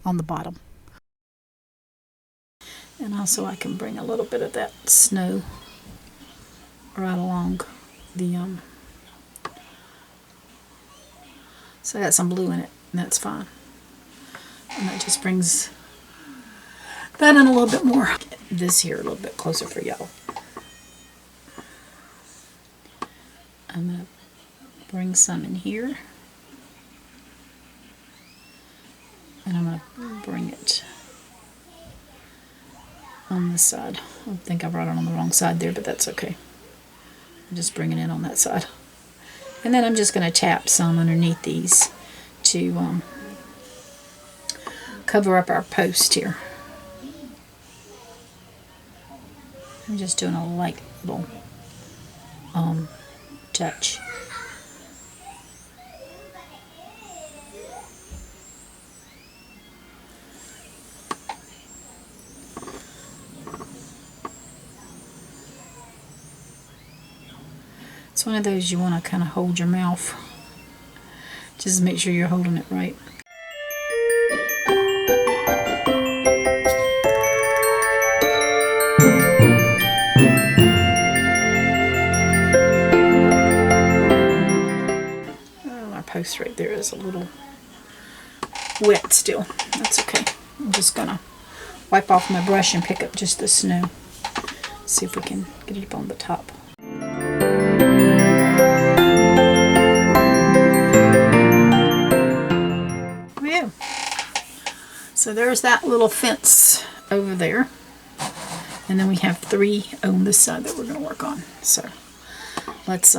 on the bottom. And also I can bring a little bit of that snow right along the so I got some blue in it, and that's fine. And that just brings that in a little bit more. Get this here a little bit closer for y'all. I'm going to bring some in here. And I'm going to bring it on this side. I think I brought it on the wrong side there, but that's okay. I'm just bringing it on that side. And then I'm just going to tap some underneath these to cover up our post here. I'm just doing a light little touch. It's one of those you want to kind of hold your mouth. Just make sure you're holding it right. Oh, our post right there is a little wet still. That's okay. I'm just going to wipe off my brush and pick up just the snow. See if we can get it up on the top. Yeah. So there's that little fence over there. And then we have 3 on this side that we're going to work on. So let's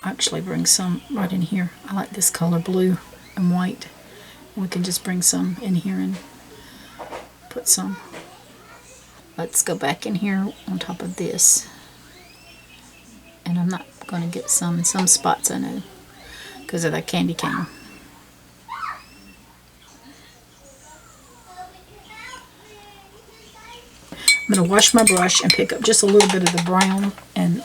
actually bring some right in here. I like this color, blue and white. We can just bring some in here and put some. Let's go back in here on top of this. And I'm not going to get some in some spots, I know, because of that candy cane. I'm going to wash my brush and pick up just a little bit of the brown and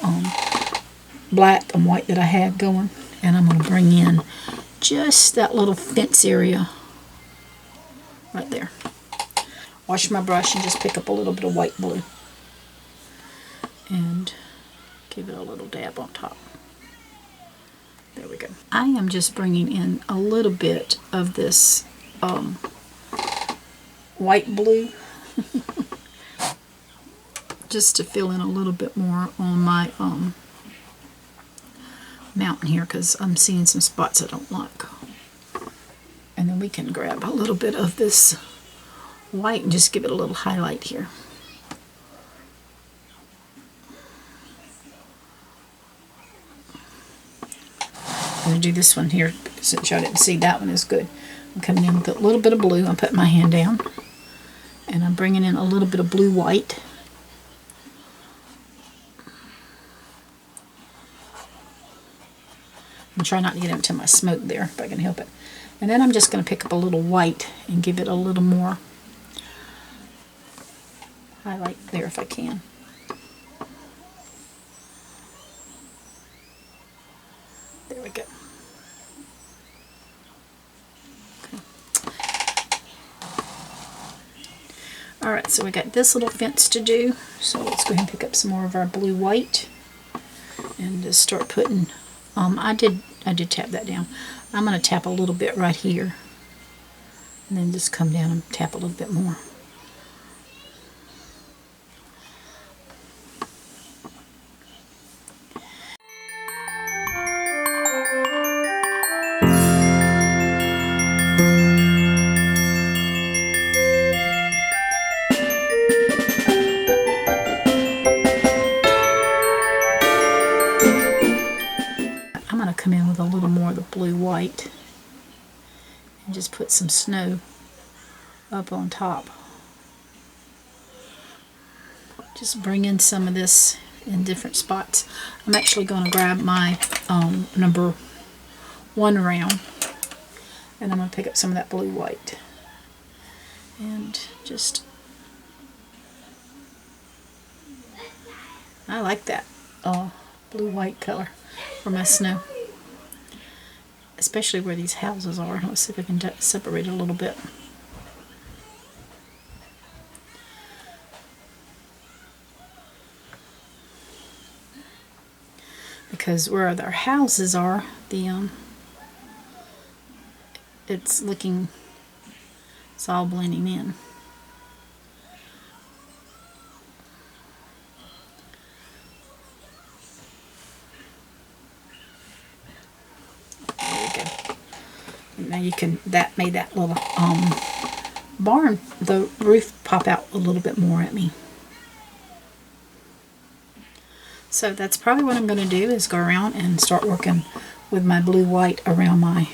black and white that I had going, and I'm going to bring in just that little fence area right there. Wash my brush and just pick up a little bit of white blue and give it a little dab on top. There we go. I am just bringing in a little bit of this white blue just to fill in a little bit more on my mountain here, because I'm seeing some spots I don't like. And then we can grab a little bit of this white and just give it a little highlight here. I'm going to do this one here since y'all didn't see that one is good. I'm coming in with a little bit of blue. I'm putting my hand down and I'm bringing in a little bit of blue white. And try not to get into my smoke there if I can help it. And then I'm just going to pick up a little white and give it a little more highlight there if I can. There we go. Okay. Alright, so we got this little fence to do. So let's go ahead and pick up some more of our blue white and just start putting I did tap that down. I'm going to tap a little bit right here and then just come down and tap a little bit more. Come in with a little more of the blue white and just put some snow up on top. Just bring in some of this in different spots. I'm actually going to grab my number 1 round and I'm going to pick up some of that blue white And just, I like that blue-white color for my snow. Especially where these houses are. Let's see if I can separate it a little bit. Because where their houses are, it's all blending in. There we go. And now you can, that made that little barn, the roof, pop out a little bit more at me. So that's probably what I'm going to do, is go around and start working with my blue-white around my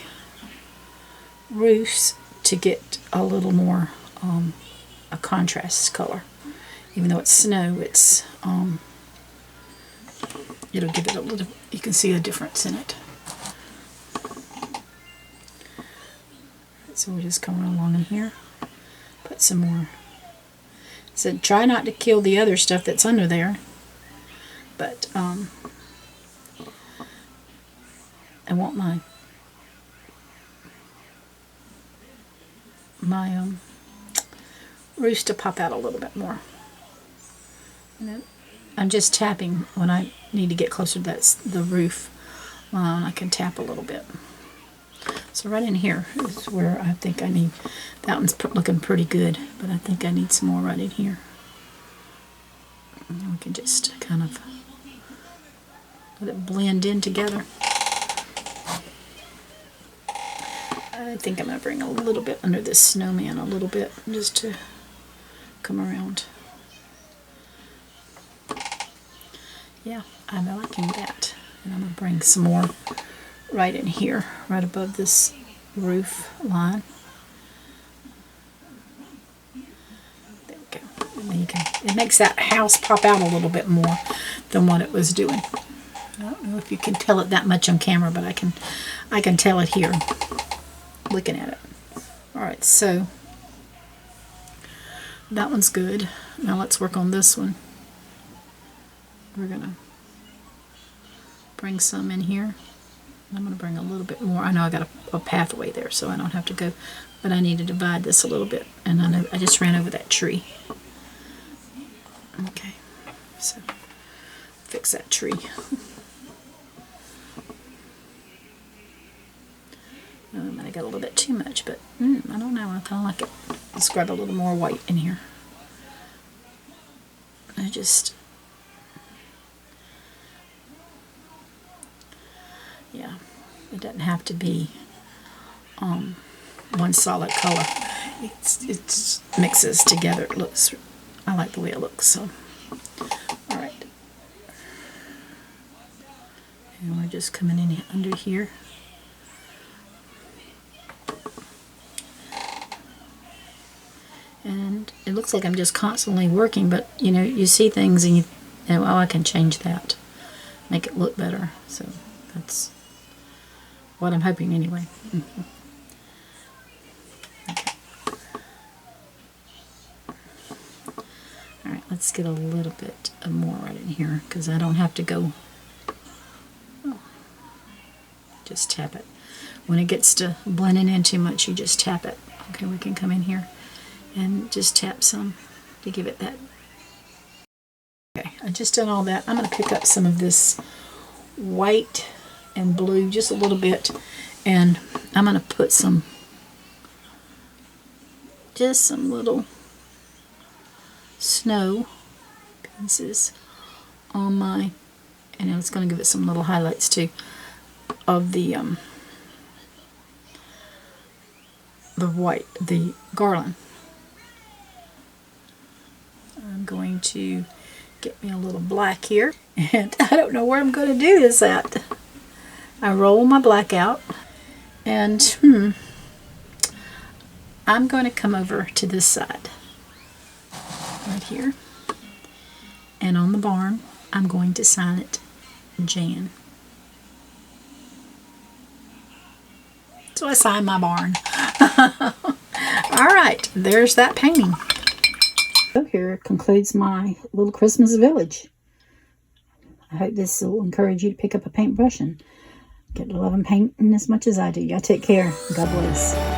roofs to get a little more a contrast color. Even though it's snow, it's it'll give it a little, you can see a difference in it. So we'll just come along in here, put some more. So try not to kill the other stuff that's under there. But I want my roofs to pop out a little bit more. And I'm just tapping when I need to get closer to the roof. I can tap a little bit. So right in here is where I think I need. That one's looking pretty good, but I think I need some more right in here. And we can just kind of let it blend in together. I think I'm going to bring a little bit under this snowman, a little bit, just to come around. Yeah, I'm liking that. And I'm going to bring some more right in here, right above this roof line. There we go. And then it makes that house pop out a little bit more than what it was doing. I don't know if you can tell it that much on camera, but I can tell it here, looking at it. Alright, so that one's good. Now let's work on this one. We're going to bring some in here. I'm going to bring a little bit more. I know I got a pathway there, so I don't have to go, but I need to divide this a little bit. And I know I just ran over that tree. Okay, so fix that tree. I got a little bit too much, but I don't know. I kind of like it. Let's grab a little more white in here. Yeah, it doesn't have to be one solid color. It mixes together. It looks, I like the way it looks. So, all right. And we're just coming in under here. And it looks like I'm just constantly working, but you know, you see things and you know, oh, I can change that, make it look better. So that's what I'm hoping anyway. Okay. Alright, let's get a little bit more right in here, because I don't have to go. Oh. Just tap it. When it gets to blending in too much, you just tap it. Okay, we can come in here and just tap some to give it that. Okay, I just done all that. I'm going to pick up some of this white and blue, just a little bit, and I'm going to put just some little snow pieces on my, and it's going to give it some little highlights too of the white, the garland. I'm going to get me a little black here, and I don't know where I'm going to do this at. I roll my black out, and I'm going to come over to this side, right here, and on the barn, I'm going to sign it Jan. So I signed my barn. All right. right, there's that painting. So here concludes my little Christmas village. I hope this will encourage you to pick up a paintbrush and get to love and painting as much as I do. Y'all take care. God bless.